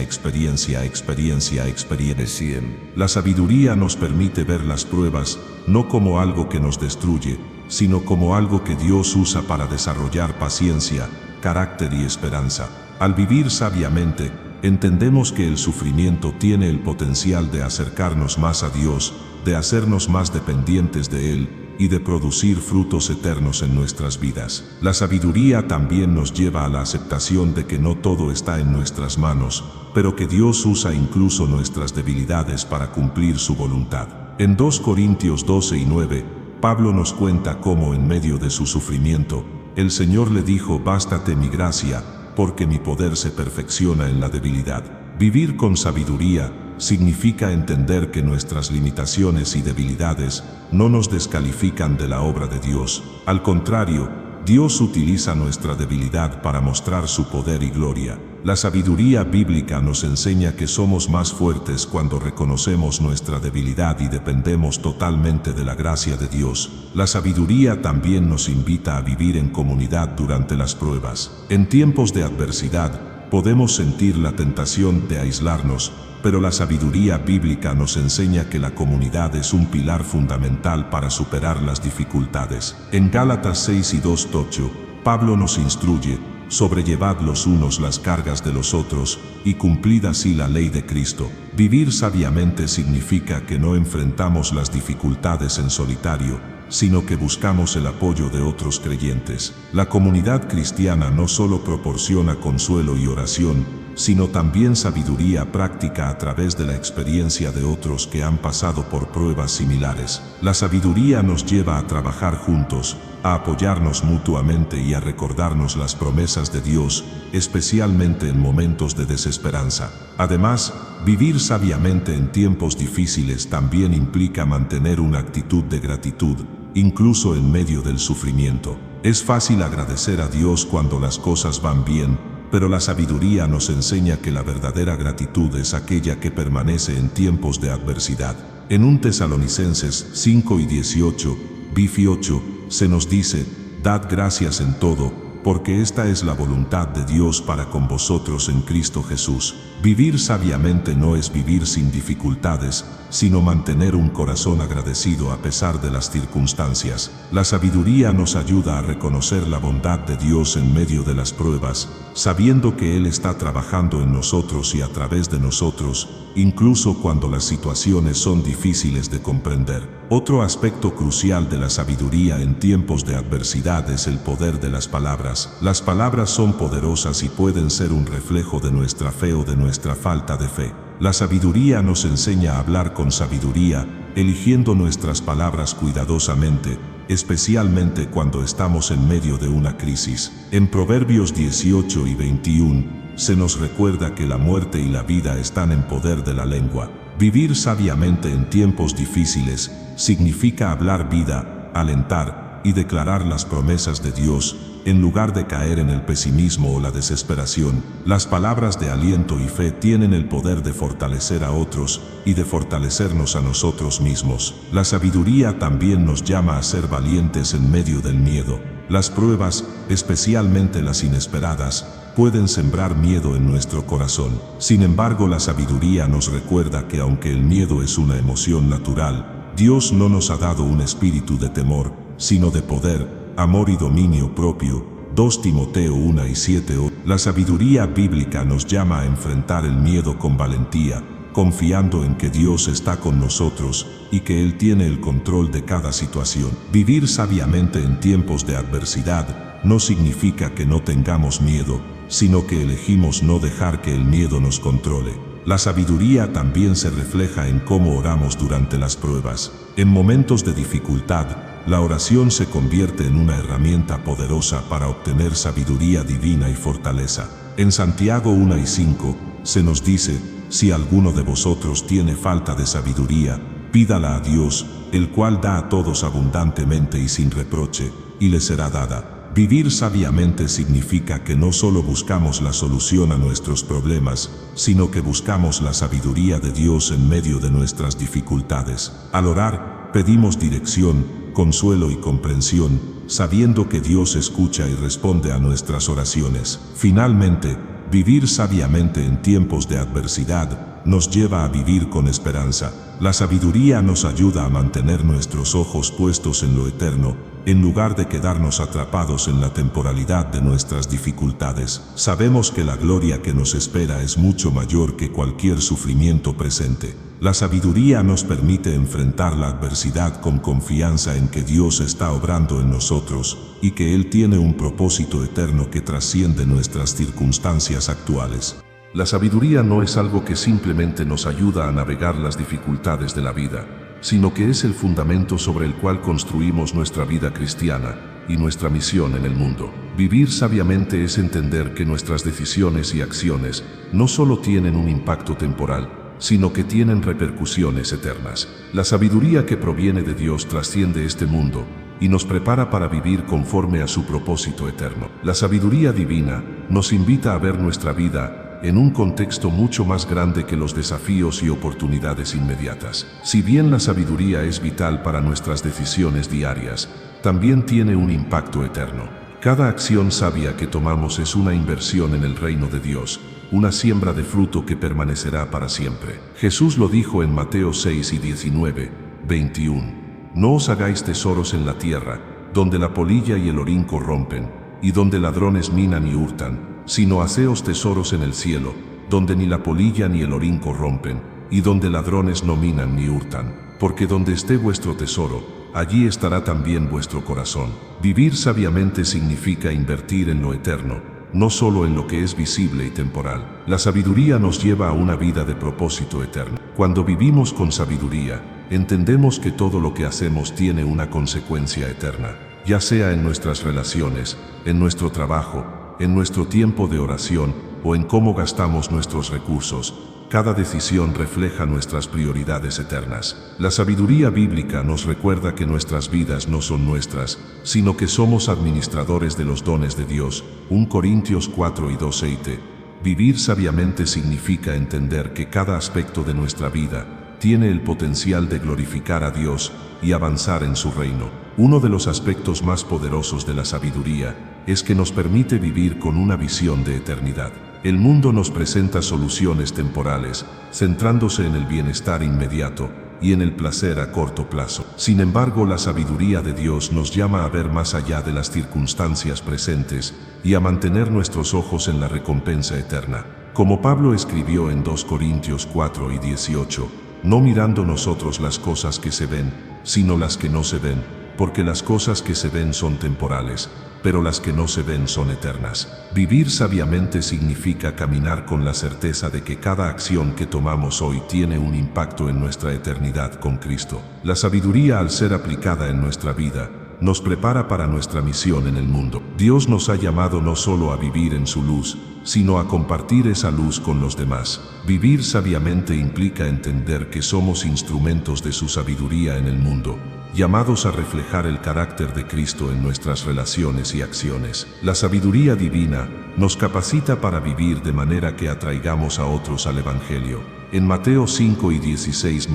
experiencia experiencia experiencia. La sabiduría nos permite ver las pruebas no como algo que nos destruye, sino como algo que Dios usa para desarrollar paciencia, carácter y esperanza. Al vivir sabiamente, entendemos que el sufrimiento tiene el potencial de acercarnos más a Dios, de hacernos más dependientes de Él y de producir frutos eternos en nuestras vidas. La sabiduría también nos lleva a la aceptación de que no todo está en nuestras manos, pero que Dios usa incluso nuestras debilidades para cumplir su voluntad. En 2 Corintios 12 y 9, Pablo nos cuenta cómo en medio de su sufrimiento, el Señor le dijo: «Bástate mi gracia, porque mi poder se perfecciona en la debilidad». Vivir con sabiduría significa entender que nuestras limitaciones y debilidades no nos descalifican de la obra de Dios. Al contrario, Dios utiliza nuestra debilidad para mostrar su poder y gloria. La sabiduría bíblica nos enseña que somos más fuertes cuando reconocemos nuestra debilidad y dependemos totalmente de la gracia de Dios. La sabiduría también nos invita a vivir en comunidad durante las pruebas. En tiempos de adversidad, podemos sentir la tentación de aislarnos, pero la sabiduría bíblica nos enseña que la comunidad es un pilar fundamental para superar las dificultades. En Gálatas 6 y 2-8, Pablo nos instruye: «Sobrellevad los unos las cargas de los otros, y cumplid así la ley de Cristo». Vivir sabiamente significa que no enfrentamos las dificultades en solitario, sino que buscamos el apoyo de otros creyentes. La comunidad cristiana no solo proporciona consuelo y oración, sino también sabiduría práctica a través de la experiencia de otros que han pasado por pruebas similares. La sabiduría nos lleva a trabajar juntos, a apoyarnos mutuamente y a recordarnos las promesas de Dios, especialmente en momentos de desesperanza. Además, vivir sabiamente en tiempos difíciles también implica mantener una actitud de gratitud, incluso en medio del sufrimiento. Es fácil agradecer a Dios cuando las cosas van bien, pero la sabiduría nos enseña que la verdadera gratitud es aquella que permanece en tiempos de adversidad. En 1 Tesalonicenses 5 y 18, Bifi 8, se nos dice: «Dad gracias en todo, porque esta es la voluntad de Dios para con vosotros en Cristo Jesús». Vivir sabiamente no es vivir sin dificultades, sino mantener un corazón agradecido a pesar de las circunstancias. La sabiduría nos ayuda a reconocer la bondad de Dios en medio de las pruebas, sabiendo que Él está trabajando en nosotros y a través de nosotros, incluso cuando las situaciones son difíciles de comprender. Otro aspecto crucial de la sabiduría en tiempos de adversidad es el poder de las palabras. Las palabras son poderosas y pueden ser un reflejo de nuestra fe o de nuestra falta de fe. La sabiduría nos enseña a hablar con sabiduría, eligiendo nuestras palabras cuidadosamente, especialmente cuando estamos en medio de una crisis. En Proverbios 18 y 21, se nos recuerda que la muerte y la vida están en poder de la lengua. Vivir sabiamente en tiempos difíciles significa hablar vida, alentar y declarar las promesas de Dios, en lugar de caer en el pesimismo o la desesperación. Las palabras de aliento y fe tienen el poder de fortalecer a otros y de fortalecernos a nosotros mismos. La sabiduría también nos llama a ser valientes en medio del miedo. Las pruebas, especialmente las inesperadas, pueden sembrar miedo en nuestro corazón. Sin embargo, la sabiduría nos recuerda que aunque el miedo es una emoción natural, Dios no nos ha dado un espíritu de temor, sino de poder, amor y dominio propio. 2 Timoteo 1 y 7. La sabiduría bíblica nos llama a enfrentar el miedo con valentía, confiando en que Dios está con nosotros y que Él tiene el control de cada situación. Vivir sabiamente en tiempos de adversidad no significa que no tengamos miedo, sino que elegimos no dejar que el miedo nos controle. La sabiduría también se refleja en cómo oramos durante las pruebas. En momentos de dificultad, la oración se convierte en una herramienta poderosa para obtener sabiduría divina y fortaleza. En Santiago 1 y 5, se nos dice: «Si alguno de vosotros tiene falta de sabiduría, pídala a Dios, el cual da a todos abundantemente y sin reproche, y le será dada». Vivir sabiamente significa que no solo buscamos la solución a nuestros problemas, sino que buscamos la sabiduría de Dios en medio de nuestras dificultades. Al orar, pedimos dirección, consuelo y comprensión, sabiendo que Dios escucha y responde a nuestras oraciones. Finalmente, vivir sabiamente en tiempos de adversidad nos lleva a vivir con esperanza. La sabiduría nos ayuda a mantener nuestros ojos puestos en lo eterno, en lugar de quedarnos atrapados en la temporalidad de nuestras dificultades. Sabemos que la gloria que nos espera es mucho mayor que cualquier sufrimiento presente. La sabiduría nos permite enfrentar la adversidad con confianza en que Dios está obrando en nosotros y que Él tiene un propósito eterno que trasciende nuestras circunstancias actuales. La sabiduría no es algo que simplemente nos ayuda a navegar las dificultades de la vida, sino que es el fundamento sobre el cual construimos nuestra vida cristiana y nuestra misión en el mundo. Vivir sabiamente es entender que nuestras decisiones y acciones no solo tienen un impacto temporal, sino que tienen repercusiones eternas. La sabiduría que proviene de Dios trasciende este mundo y nos prepara para vivir conforme a su propósito eterno. La sabiduría divina nos invita a ver nuestra vida en un contexto mucho más grande que los desafíos y oportunidades inmediatas. Si bien la sabiduría es vital para nuestras decisiones diarias, también tiene un impacto eterno. Cada acción sabia que tomamos es una inversión en el reino de Dios, una siembra de fruto que permanecerá para siempre. Jesús lo dijo en Mateo 6 y 19, 21. No os hagáis tesoros en la tierra, donde la polilla y el orín corrompen, y donde ladrones minan y hurtan, sino haceos tesoros en el cielo, donde ni la polilla ni el orín corrompen, y donde ladrones no minan ni hurtan. Porque donde esté vuestro tesoro, allí estará también vuestro corazón. Vivir sabiamente significa invertir en lo eterno, no solo en lo que es visible y temporal. La sabiduría nos lleva a una vida de propósito eterno. Cuando vivimos con sabiduría, entendemos que todo lo que hacemos tiene una consecuencia eterna, ya sea en nuestras relaciones, en nuestro trabajo, en nuestro tiempo de oración o en cómo gastamos nuestros recursos. Cada decisión refleja nuestras prioridades eternas. La sabiduría bíblica nos recuerda que nuestras vidas no son nuestras, sino que somos administradores de los dones de Dios. 1 Corintios 4 y 12. Vivir sabiamente significa entender que cada aspecto de nuestra vida tiene el potencial de glorificar a Dios y avanzar en su reino. Uno de los aspectos más poderosos de la sabiduría es que nos permite vivir con una visión de eternidad. El mundo nos presenta soluciones temporales, centrándose en el bienestar inmediato y en el placer a corto plazo. Sin embargo, la sabiduría de Dios nos llama a ver más allá de las circunstancias presentes y a mantener nuestros ojos en la recompensa eterna. Como Pablo escribió en 2 Corintios 4 y 18, no mirando nosotros las cosas que se ven, sino las que no se ven, porque las cosas que se ven son temporales, pero las que no se ven son eternas. Vivir sabiamente significa caminar con la certeza de que cada acción que tomamos hoy tiene un impacto en nuestra eternidad con Cristo. La sabiduría, al ser aplicada en nuestra vida, nos prepara para nuestra misión en el mundo. Dios nos ha llamado no solo a vivir en su luz, sino a compartir esa luz con los demás. Vivir sabiamente implica entender que somos instrumentos de su sabiduría en el mundo, llamados a reflejar el carácter de Cristo en nuestras relaciones y acciones. La sabiduría divina nos capacita para vivir de manera que atraigamos a otros al Evangelio. En Mateo 5 y 16,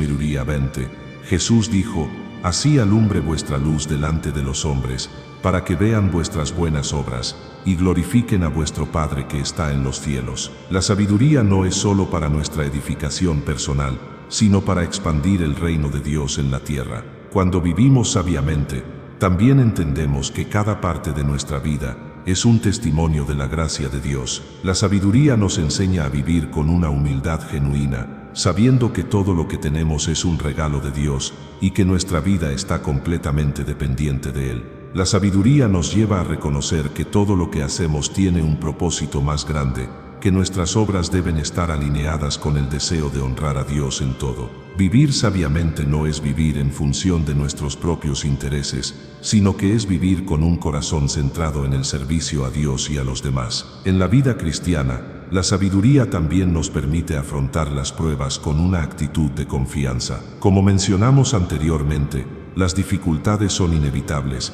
20, Jesús dijo: Así alumbre vuestra luz delante de los hombres, para que vean vuestras buenas obras y glorifiquen a vuestro Padre que está en los cielos. La sabiduría no es solo para nuestra edificación personal, sino para expandir el reino de Dios en la tierra. Cuando vivimos sabiamente, también entendemos que cada parte de nuestra vida es un testimonio de la gracia de Dios. La sabiduría nos enseña a vivir con una humildad genuina, sabiendo que todo lo que tenemos es un regalo de Dios y que nuestra vida está completamente dependiente de Él. La sabiduría nos lleva a reconocer que todo lo que hacemos tiene un propósito más grande, que nuestras obras deben estar alineadas con el deseo de honrar a Dios en todo. Vivir sabiamente no es vivir en función de nuestros propios intereses, sino que es vivir con un corazón centrado en el servicio a Dios y a los demás. En la vida cristiana, la sabiduría también nos permite afrontar las pruebas con una actitud de confianza. Como mencionamos anteriormente, las dificultades son inevitables,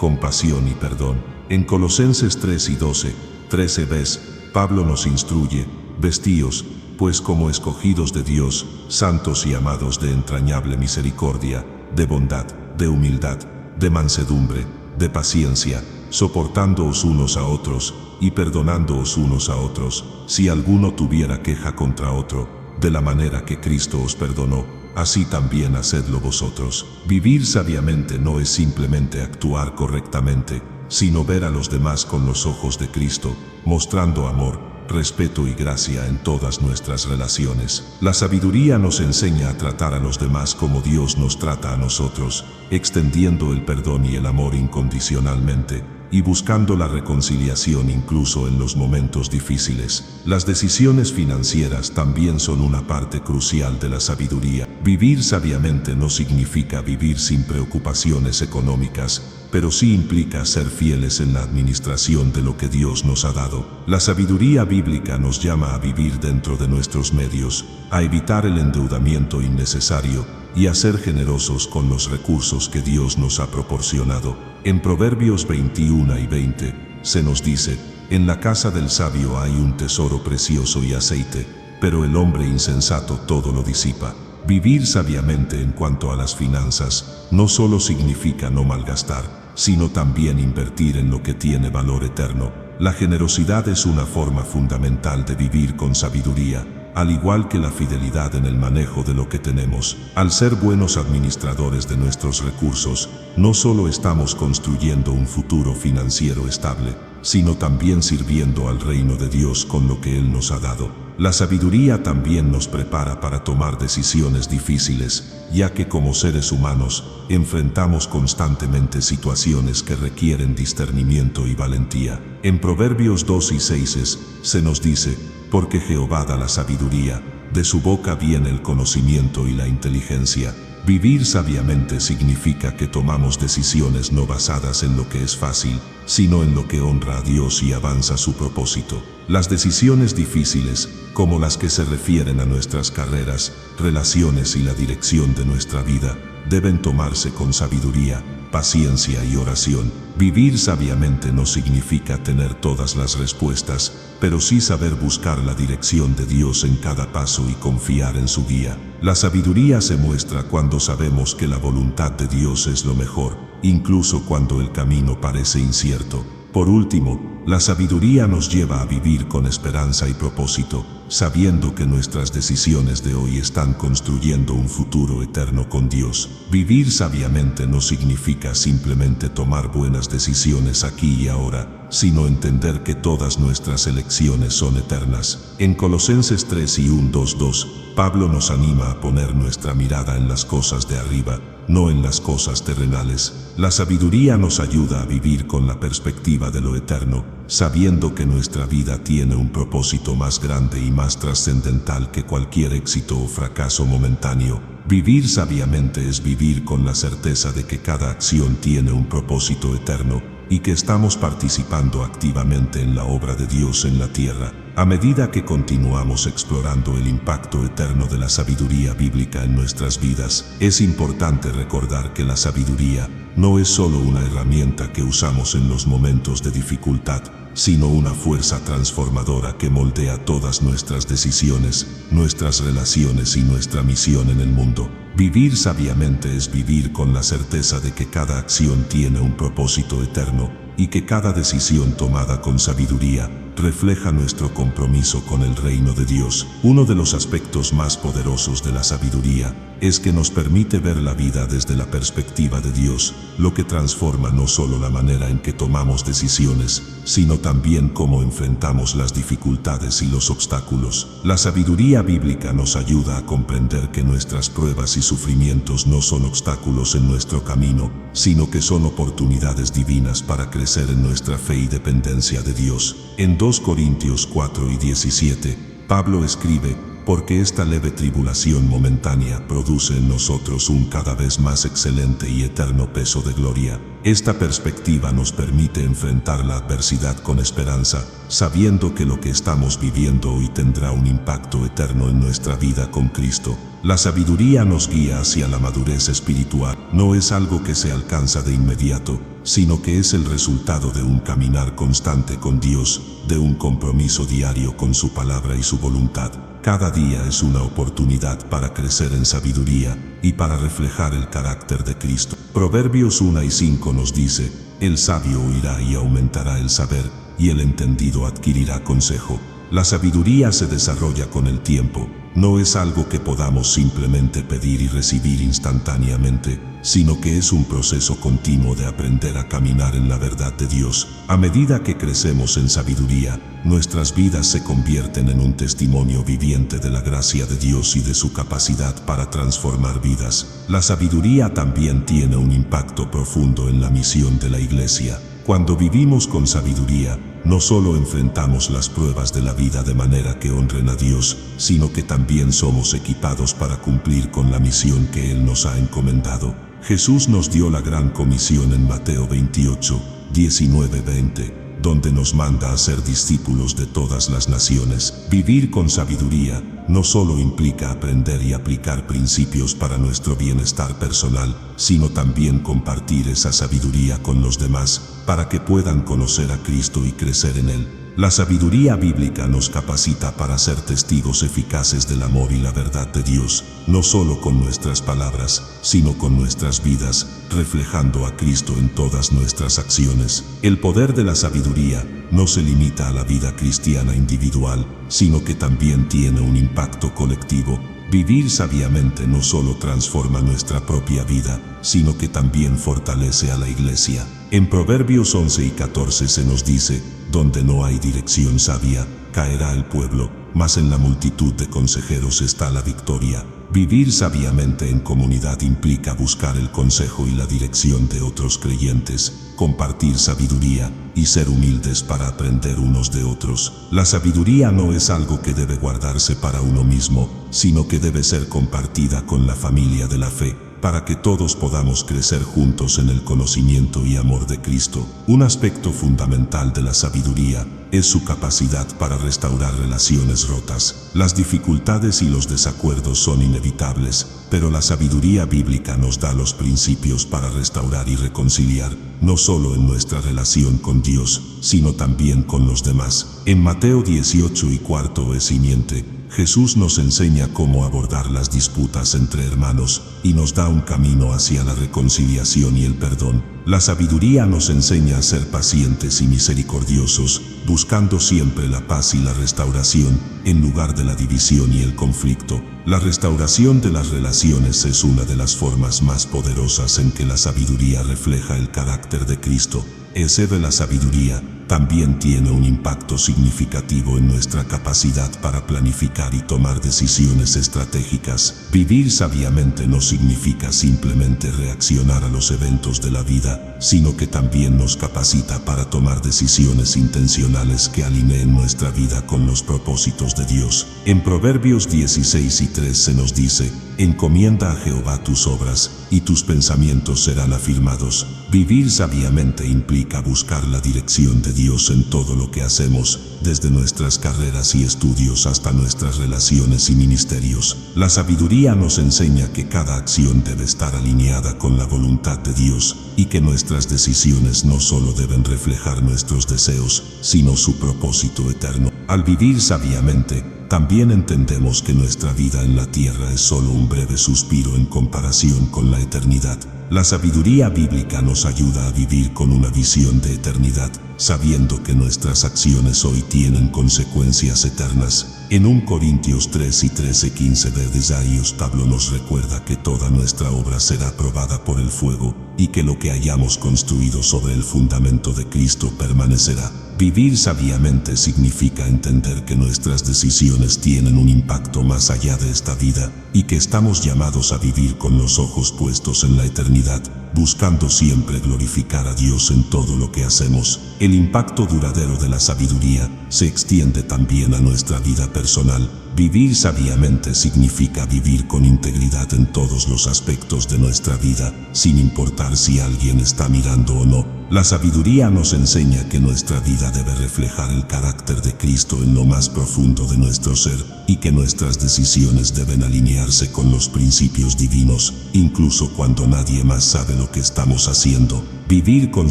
compasión y perdón. En Colosenses 3 y 12, 13 ves, Pablo nos instruye, vestíos, pues como escogidos de Dios, santos y amados de entrañable misericordia, de bondad, de humildad, de mansedumbre, de paciencia, soportándoos unos a otros, y perdonándoos unos a otros, si alguno tuviera queja contra otro, de la manera que Cristo os perdonó, así también hacedlo vosotros. Vivir sabiamente no es simplemente actuar correctamente, sino ver a los demás con los ojos de Cristo, mostrando amor, respeto y gracia en todas nuestras relaciones. La sabiduría nos enseña a tratar a los demás como Dios nos trata a nosotros, extendiendo el perdón y el amor incondicionalmente, y buscando la reconciliación incluso en los momentos difíciles. Las decisiones financieras también son una parte crucial de la sabiduría. Vivir sabiamente no significa vivir sin preocupaciones económicas, pero sí implica ser fieles en la administración de lo que Dios nos ha dado. La sabiduría bíblica nos llama a vivir dentro de nuestros medios, a evitar el endeudamiento innecesario y a ser generosos con los recursos que Dios nos ha proporcionado. En Proverbios 21 y 20, se nos dice, en la casa del sabio hay un tesoro precioso y aceite, pero el hombre insensato todo lo disipa. Vivir sabiamente en cuanto a las finanzas no solo significa no malgastar, sino también invertir en lo que tiene valor eterno. La generosidad es una forma fundamental de vivir con sabiduría, al igual que la fidelidad en el manejo de lo que tenemos. Al ser buenos administradores de nuestros recursos, no solo estamos construyendo un futuro financiero estable, sino también sirviendo al reino de Dios con lo que Él nos ha dado. La sabiduría también nos prepara para tomar decisiones difíciles, ya que como seres humanos, enfrentamos constantemente situaciones que requieren discernimiento y valentía. En Proverbios 2 y 6 se nos dice, porque Jehová da la sabiduría, de su boca viene el conocimiento y la inteligencia. Vivir sabiamente significa que tomamos decisiones no basadas en lo que es fácil, sino en lo que honra a Dios y avanza su propósito. Las decisiones difíciles, como las que se refieren a nuestras carreras, relaciones y la dirección de nuestra vida, deben tomarse con sabiduría, paciencia y oración. Vivir sabiamente no significa tener todas las respuestas, pero sí saber buscar la dirección de Dios en cada paso y confiar en su guía. La sabiduría se muestra cuando sabemos que la voluntad de Dios es lo mejor, incluso cuando el camino parece incierto. Por último, la sabiduría nos lleva a vivir con esperanza y propósito, sabiendo que nuestras decisiones de hoy están construyendo un futuro eterno con Dios. Vivir sabiamente no significa simplemente tomar buenas decisiones aquí y ahora, sino entender que todas nuestras elecciones son eternas. En Colosenses 3 y 1-2, Pablo nos anima a poner nuestra mirada en las cosas de arriba, no en las cosas terrenales. La sabiduría nos ayuda a vivir con la perspectiva de lo eterno, sabiendo que nuestra vida tiene un propósito más grande y más trascendental que cualquier éxito o fracaso momentáneo. Vivir sabiamente es vivir con la certeza de que cada acción tiene un propósito eterno y que estamos participando activamente en la obra de Dios en la tierra. A medida que continuamos explorando el impacto eterno de la sabiduría bíblica en nuestras vidas, es importante recordar que la sabiduría no es solo una herramienta que usamos en los momentos de dificultad, sino una fuerza transformadora que moldea todas nuestras decisiones, nuestras relaciones y nuestra misión en el mundo. Vivir sabiamente es vivir con la certeza de que cada acción tiene un propósito eterno y que cada decisión tomada con sabiduría refleja nuestro compromiso con el reino de Dios. Uno de los aspectos más poderosos de la sabiduría es que nos permite ver la vida desde la perspectiva de Dios, lo que transforma no solo la manera en que tomamos decisiones, sino también cómo enfrentamos las dificultades y los obstáculos. La sabiduría bíblica nos ayuda a comprender que nuestras pruebas y sufrimientos no son obstáculos en nuestro camino, sino que son oportunidades divinas para crecer en nuestra fe y dependencia de Dios. En 2 Corintios 4 y 17, Pablo escribe, porque esta leve tribulación momentánea produce en nosotros un cada vez más excelente y eterno peso de gloria. Esta perspectiva nos permite enfrentar la adversidad con esperanza, sabiendo que lo que estamos viviendo hoy tendrá un impacto eterno en nuestra vida con Cristo. La sabiduría nos guía hacia la madurez espiritual. No es algo que se alcanza de inmediato, sino que es el resultado de un caminar constante con Dios, de un compromiso diario con su palabra y su voluntad. Cada día es una oportunidad para crecer en sabiduría y para reflejar el carácter de Cristo. Proverbios 1:5 nos dice: el sabio oirá y aumentará el saber, y el entendido adquirirá consejo. La sabiduría se desarrolla con el tiempo. No es algo que podamos simplemente pedir y recibir instantáneamente, sino que es un proceso continuo de aprender a caminar en la verdad de Dios. A medida que crecemos en sabiduría, nuestras vidas se convierten en un testimonio viviente de la gracia de Dios y de su capacidad para transformar vidas. La sabiduría también tiene un impacto profundo en la misión de la Iglesia. Cuando vivimos con sabiduría, no solo enfrentamos las pruebas de la vida de manera que honren a Dios, sino que también somos equipados para cumplir con la misión que Él nos ha encomendado. Jesús nos dio la gran comisión en Mateo 28, 19-20, donde nos manda a ser discípulos de todas las naciones. Vivir con sabiduría no solo implica aprender y aplicar principios para nuestro bienestar personal, sino también compartir esa sabiduría con los demás, para que puedan conocer a Cristo y crecer en Él. La sabiduría bíblica nos capacita para ser testigos eficaces del amor y la verdad de Dios, no solo con nuestras palabras, sino con nuestras vidas, reflejando a Cristo en todas nuestras acciones. El poder de la sabiduría no se limita a la vida cristiana individual, sino que también tiene un impacto colectivo. Vivir sabiamente no solo transforma nuestra propia vida, sino que también fortalece a la Iglesia. En Proverbios 11:14 se nos dice: donde no hay dirección sabia, caerá el pueblo, mas en la multitud de consejeros está la victoria. Vivir sabiamente en comunidad implica buscar el consejo y la dirección de otros creyentes, compartir sabiduría y ser humildes para aprender unos de otros. La sabiduría no es algo que debe guardarse para uno mismo, sino que debe ser compartida con la familia de la fe, para que todos podamos crecer juntos en el conocimiento y amor de Cristo. Un aspecto fundamental de la sabiduría es su capacidad para restaurar relaciones rotas. Las dificultades y los desacuerdos son inevitables, pero la sabiduría bíblica nos da los principios para restaurar y reconciliar, no solo en nuestra relación con Dios, sino también con los demás. En Mateo 18:4 y siguiente, Jesús nos enseña cómo abordar las disputas entre hermanos y nos da un camino hacia la reconciliación y el perdón. La sabiduría nos enseña a ser pacientes y misericordiosos, buscando siempre la paz y la restauración, en lugar de la división y el conflicto. La restauración de las relaciones es una de las formas más poderosas en que la sabiduría refleja el carácter de Cristo. Ese de la sabiduría también tiene un impacto significativo en nuestra capacidad para planificar y tomar decisiones estratégicas. Vivir sabiamente no significa simplemente reaccionar a los eventos de la vida, sino que también nos capacita para tomar decisiones intencionales que alineen nuestra vida con los propósitos de Dios. En Proverbios 16:3 se nos dice: encomienda a Jehová tus obras, y tus pensamientos serán afirmados. Vivir sabiamente implica buscar la dirección de Dios en todo lo que hacemos, desde nuestras carreras y estudios hasta nuestras relaciones y ministerios. La sabiduría nos enseña que cada acción debe estar alineada con la voluntad de Dios, y que nuestras decisiones no solo deben reflejar nuestros deseos, sino su propósito eterno. Al vivir sabiamente, también entendemos que nuestra vida en la tierra es solo un breve suspiro en comparación con la eternidad. La sabiduría bíblica nos ayuda a vivir con una visión de eternidad, sabiendo que nuestras acciones hoy tienen consecuencias eternas. En 1 Corintios 3:13-15 de Isaías, Pablo nos recuerda que toda nuestra obra será probada por el fuego, y que lo que hayamos construido sobre el fundamento de Cristo permanecerá. Vivir sabiamente significa entender que nuestras decisiones tienen un impacto más allá de esta vida, y que estamos llamados a vivir con los ojos puestos en la eternidad, buscando siempre glorificar a Dios en todo lo que hacemos. El impacto duradero de la sabiduría se extiende también a nuestra vida personal. Vivir sabiamente significa vivir con integridad en todos los aspectos de nuestra vida, sin importar si alguien está mirando o no. La sabiduría nos enseña que nuestra vida debe reflejar el carácter de Cristo en lo más profundo de nuestro ser y que nuestras decisiones deben alinearse con los principios divinos, incluso cuando nadie más sabe lo que estamos haciendo. Vivir con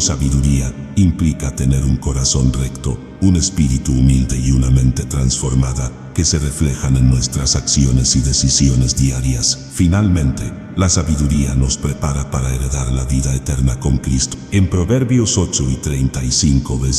sabiduría implica tener un corazón recto, un espíritu humilde y una mente transformada que se reflejan en nuestras acciones y decisiones diarias. Finalmente, la sabiduría nos prepara para heredar la vida eterna con Cristo. En Proverbios 8:35 de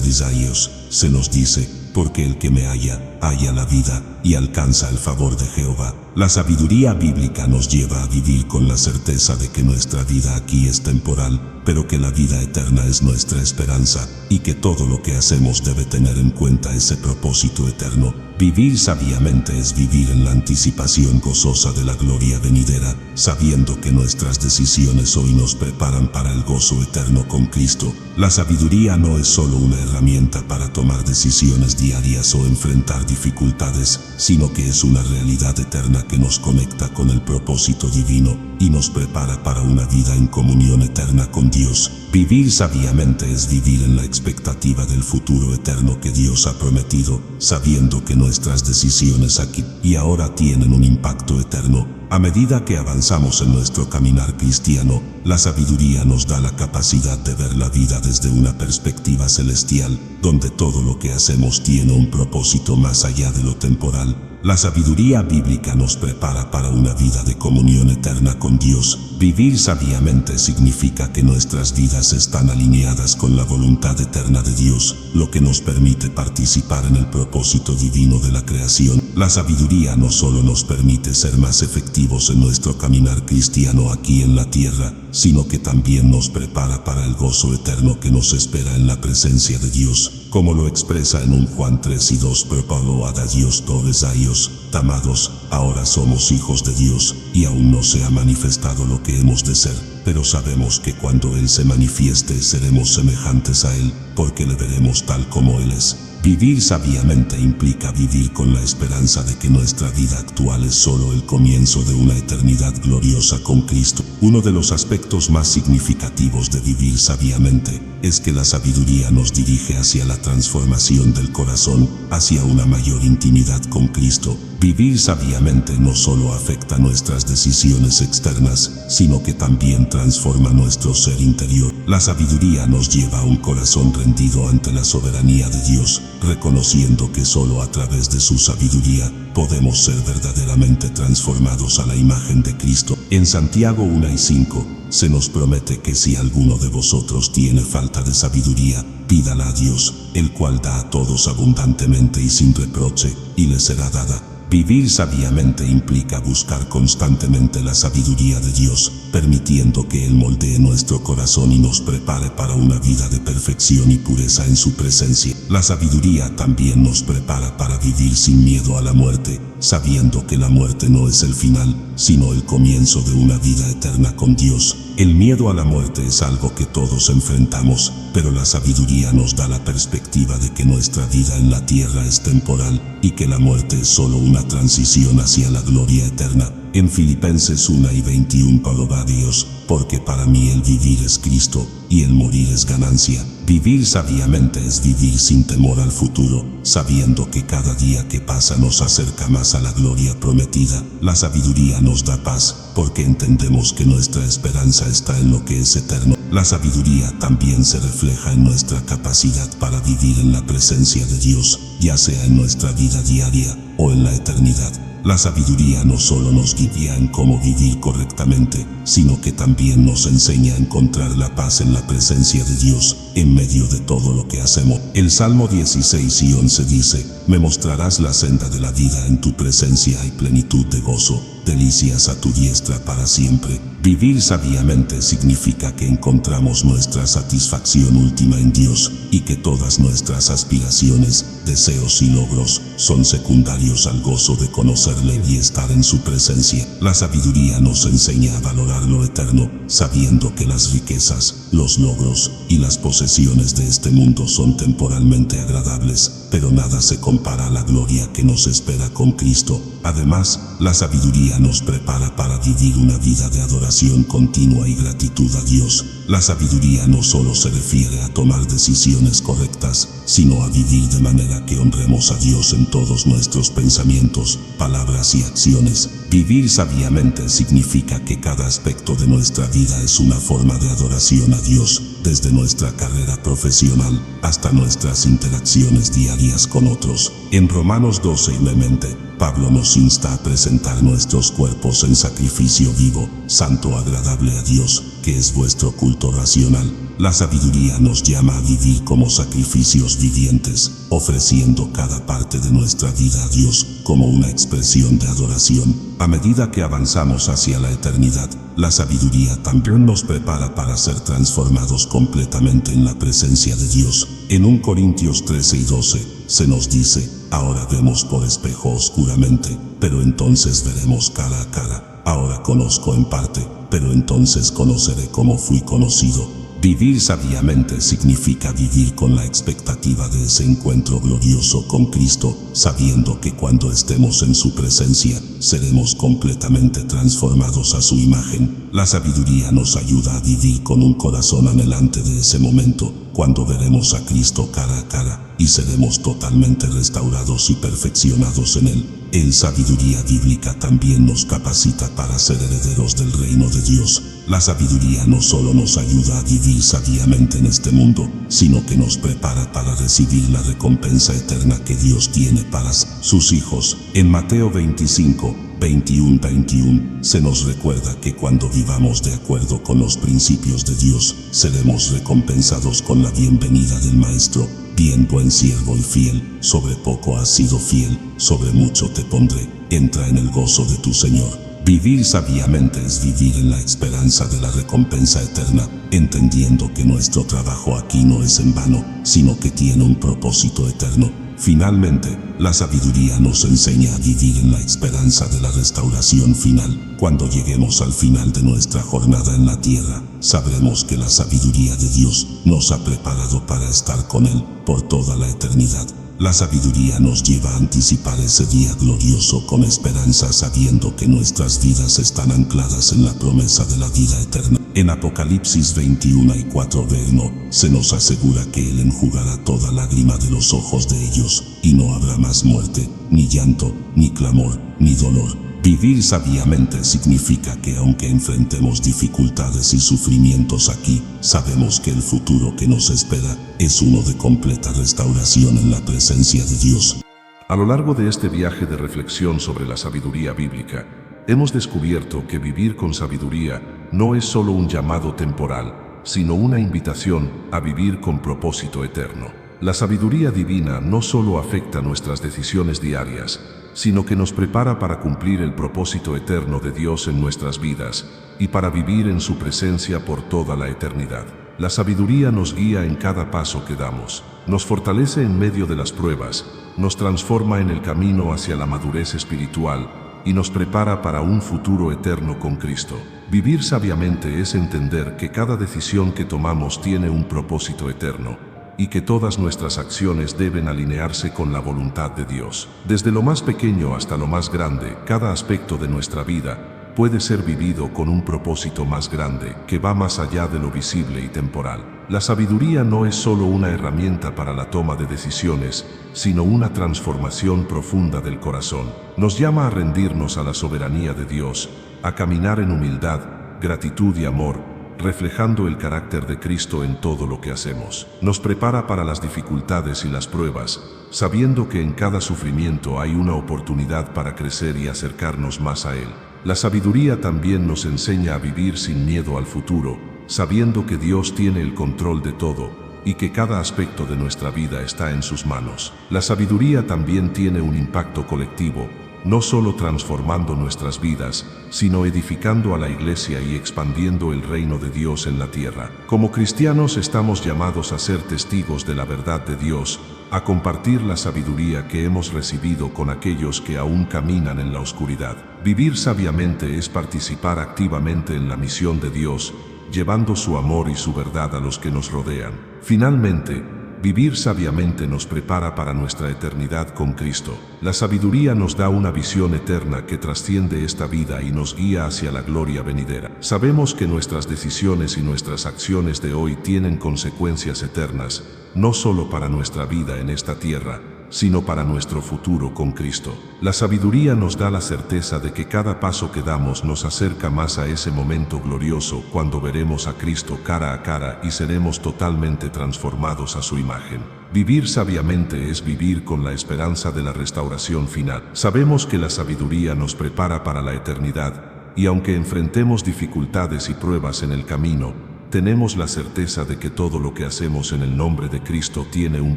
Isaías se nos dice: porque el que me halla, halla la vida y alcanza el favor de Jehová. La sabiduría bíblica nos lleva a vivir con la certeza de que nuestra vida aquí es temporal, pero que la vida eterna es nuestra esperanza y que todo lo que hacemos debe tener en cuenta ese propósito eterno. Vivir sabiamente es vivir en la anticipación gozosa de la gloria venidera, sabiendo que nuestras decisiones hoy nos preparan para el gozo eterno con Cristo. La sabiduría no es solo una herramienta para tomar decisiones diarias o enfrentar dificultades, sino que es una realidad eterna que nos conecta con el propósito divino y nos prepara para una vida en comunión eterna con Dios. Vivir sabiamente es vivir en la expectativa del futuro eterno que Dios ha prometido, sabiendo que nuestras decisiones aquí y ahora tienen un impacto eterno. A medida que avanzamos en nuestro caminar cristiano, la sabiduría nos da la capacidad de ver la vida desde una perspectiva celestial, donde todo lo que hacemos tiene un propósito más allá de lo temporal. La sabiduría bíblica nos prepara para una vida de comunión eterna con Dios. Vivir sabiamente significa que nuestras vidas están alineadas con la voluntad eterna de Dios, lo que nos permite participar en el propósito divino de la creación. La sabiduría no solo nos permite ser más efectivos en nuestro caminar cristiano aquí en la tierra, sino que también nos prepara para el gozo eterno que nos espera en la presencia de Dios, como lo expresa en 1 Juan 3:2. Pero Pablo a Dios todos ellos, amados, ahora somos hijos de Dios, y aún no se ha manifestado lo que hemos de ser, pero sabemos que cuando Él se manifieste seremos semejantes a Él, porque le veremos tal como Él es. Vivir sabiamente implica vivir con la esperanza de que nuestra vida actual es solo el comienzo de una eternidad gloriosa con Cristo. Uno de los aspectos más significativos de vivir sabiamente es que la sabiduría nos dirige hacia la transformación del corazón, hacia una mayor intimidad con Cristo. Vivir sabiamente no solo afecta nuestras decisiones externas, sino que también transforma nuestro ser interior. La sabiduría nos lleva a un corazón rendido ante la soberanía de Dios, reconociendo que solo a través de su sabiduría podemos ser verdaderamente transformados a la imagen de Cristo. En Santiago 1:5 se nos promete que si alguno de vosotros tiene falta de sabiduría, pídala a Dios, el cual da a todos abundantemente y sin reproche, y le será dada. Vivir sabiamente implica buscar constantemente la sabiduría de Dios, permitiendo que Él moldee nuestro corazón y nos prepare para una vida de perfección y pureza en su presencia. La sabiduría también nos prepara para vivir sin miedo a la muerte, sabiendo que la muerte no es el final, sino el comienzo de una vida eterna con Dios. El miedo a la muerte es algo que todos enfrentamos, pero la sabiduría nos da la perspectiva de que nuestra vida en la tierra es temporal y que la muerte es solo una transición hacia la gloria eterna. En Filipenses 1:21 Pablo va a Dios, porque para mí el vivir es Cristo y el morir es ganancia. Vivir sabiamente es vivir sin temor al futuro, sabiendo que cada día que pasa nos acerca más a la gloria prometida. La sabiduría nos da paz, porque entendemos que nuestra esperanza está en lo que es eterno. La sabiduría también se refleja en nuestra capacidad para vivir en la presencia de Dios, ya sea en nuestra vida diaria o en la eternidad. La sabiduría no solo nos guía en cómo vivir correctamente, sino que también nos enseña a encontrar la paz en la presencia de Dios, en medio de todo lo que hacemos. El Salmo 16:11 dice: me mostrarás la senda de la vida, en tu presencia hay plenitud de gozo, delicias a tu diestra para siempre. Vivir sabiamente significa que encontramos nuestra satisfacción última en Dios y que todas nuestras aspiraciones, deseos y logros son secundarios al gozo de conocerle y estar en su presencia. La sabiduría nos enseña a valorar lo eterno, sabiendo que las riquezas, los logros y las posesiones de este mundo son temporalmente agradables, pero nada se compara a la gloria que nos espera con Cristo. Además, la sabiduría nos prepara para vivir una vida de adoración oración continua y gratitud a Dios. La sabiduría no solo se refiere a tomar decisiones correctas, sino a vivir de manera que honremos a Dios en todos nuestros pensamientos, palabras y acciones. Vivir sabiamente significa que cada aspecto de nuestra vida es una forma de adoración a Dios, desde nuestra carrera profesional hasta nuestras interacciones diarias con otros. En Romanos 12 y Clemente, Pablo nos insta a presentar nuestros cuerpos en sacrificio vivo, santo, agradable a Dios, que es vuestro culto racional. La sabiduría nos llama a vivir como sacrificios vivientes, ofreciendo cada parte de nuestra vida a Dios como una expresión de adoración. A medida que avanzamos hacia la eternidad, la sabiduría también nos prepara para ser transformados completamente en la presencia de Dios. En 1 Corintios 13 y 12 se nos dice: ahora vemos por espejo oscuramente, pero entonces veremos cara a cara. Ahora conozco en parte, pero entonces conoceré como fui conocido. Vivir sabiamente significa vivir con la expectativa de ese encuentro glorioso con Cristo, sabiendo que cuando estemos en su presencia, seremos completamente transformados a su imagen. La sabiduría nos ayuda a vivir con un corazón anhelante de ese momento, cuando veremos a Cristo cara a cara, y seremos totalmente restaurados y perfeccionados en Él. La sabiduría bíblica también nos capacita para ser herederos del reino de Dios. La sabiduría no solo nos ayuda a vivir sabiamente en este mundo, sino que nos prepara para recibir la recompensa eterna que Dios tiene para sus hijos. En Mateo 25, 21 se nos recuerda que cuando vivamos de acuerdo con los principios de Dios, seremos recompensados con la bienvenida del Maestro. Bien, buen siervo y fiel, sobre poco has sido fiel, sobre mucho te pondré, entra en el gozo de tu Señor. Vivir sabiamente es vivir en la esperanza de la recompensa eterna, entendiendo que nuestro trabajo aquí no es en vano, sino que tiene un propósito eterno. Finalmente, la sabiduría nos enseña a vivir en la esperanza de la restauración final. Cuando lleguemos al final de nuestra jornada en la tierra, sabremos que la sabiduría de Dios nos ha preparado para estar con Él por toda la eternidad. La sabiduría nos lleva a anticipar ese día glorioso con esperanza, sabiendo que nuestras vidas están ancladas en la promesa de la vida eterna. En Apocalipsis 21:4 se nos asegura que Él enjugará toda lágrima de los ojos de ellos, y no habrá más muerte, ni llanto, ni clamor, ni dolor. Vivir sabiamente significa que aunque enfrentemos dificultades y sufrimientos aquí, sabemos que el futuro que nos espera es uno de completa restauración en la presencia de Dios. A lo largo de este viaje de reflexión sobre la sabiduría bíblica, hemos descubierto que vivir con sabiduría no es solo un llamado temporal, sino una invitación a vivir con propósito eterno. La sabiduría divina no solo afecta nuestras decisiones diarias, sino que nos prepara para cumplir el propósito eterno de Dios en nuestras vidas y para vivir en su presencia por toda la eternidad. La sabiduría nos guía en cada paso que damos, nos fortalece en medio de las pruebas, nos transforma en el camino hacia la madurez espiritual y nos prepara para un futuro eterno con Cristo. Vivir sabiamente es entender que cada decisión que tomamos tiene un propósito eterno, y que todas nuestras acciones deben alinearse con la voluntad de Dios. Desde lo más pequeño hasta lo más grande, cada aspecto de nuestra vida puede ser vivido con un propósito más grande que va más allá de lo visible y temporal. La sabiduría no es solo una herramienta para la toma de decisiones, sino una transformación profunda del corazón. Nos llama a rendirnos a la soberanía de Dios, a caminar en humildad, gratitud y amor, reflejando el carácter de Cristo en todo lo que hacemos. Nos prepara para las dificultades y las pruebas, sabiendo que en cada sufrimiento hay una oportunidad para crecer y acercarnos más a Él. La sabiduría también nos enseña a vivir sin miedo al futuro, sabiendo que Dios tiene el control de todo y que cada aspecto de nuestra vida está en sus manos. La sabiduría también tiene un impacto colectivo, no solo transformando nuestras vidas, sino edificando a la Iglesia y expandiendo el reino de Dios en la tierra. Como cristianos estamos llamados a ser testigos de la verdad de Dios, a compartir la sabiduría que hemos recibido con aquellos que aún caminan en la oscuridad. Vivir sabiamente es participar activamente en la misión de Dios, llevando su amor y su verdad a los que nos rodean. Finalmente, Vivir sabiamente nos prepara para nuestra eternidad con Cristo. La sabiduría nos da una visión eterna que trasciende esta vida y nos guía hacia la gloria venidera. Sabemos que nuestras decisiones y nuestras acciones de hoy tienen consecuencias eternas, no solo para nuestra vida en esta tierra, sino para nuestro futuro con Cristo. La sabiduría nos da la certeza de que cada paso que damos nos acerca más a ese momento glorioso cuando veremos a Cristo cara a cara y seremos totalmente transformados a su imagen. Vivir sabiamente es vivir con la esperanza de la restauración final. Sabemos que la sabiduría nos prepara para la eternidad, y aunque enfrentemos dificultades y pruebas en el camino, tenemos la certeza de que todo lo que hacemos en el nombre de Cristo tiene un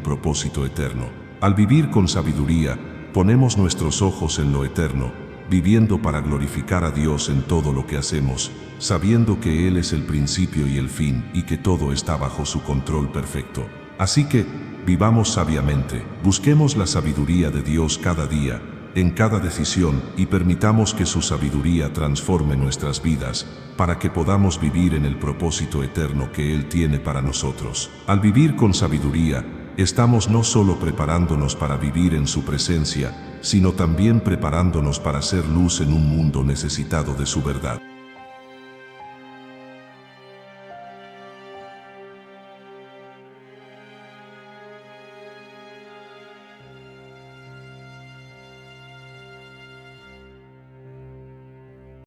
propósito eterno. Al vivir con sabiduría, ponemos nuestros ojos en lo eterno, viviendo para glorificar a Dios en todo lo que hacemos, sabiendo que Él es el principio y el fin y que todo está bajo su control perfecto. Así que, vivamos sabiamente, busquemos la sabiduría de Dios cada día, en cada decisión, y permitamos que su sabiduría transforme nuestras vidas, para que podamos vivir en el propósito eterno que Él tiene para nosotros. Al vivir con sabiduría, estamos no solo preparándonos para vivir en su presencia, sino también preparándonos para ser luz en un mundo necesitado de su verdad.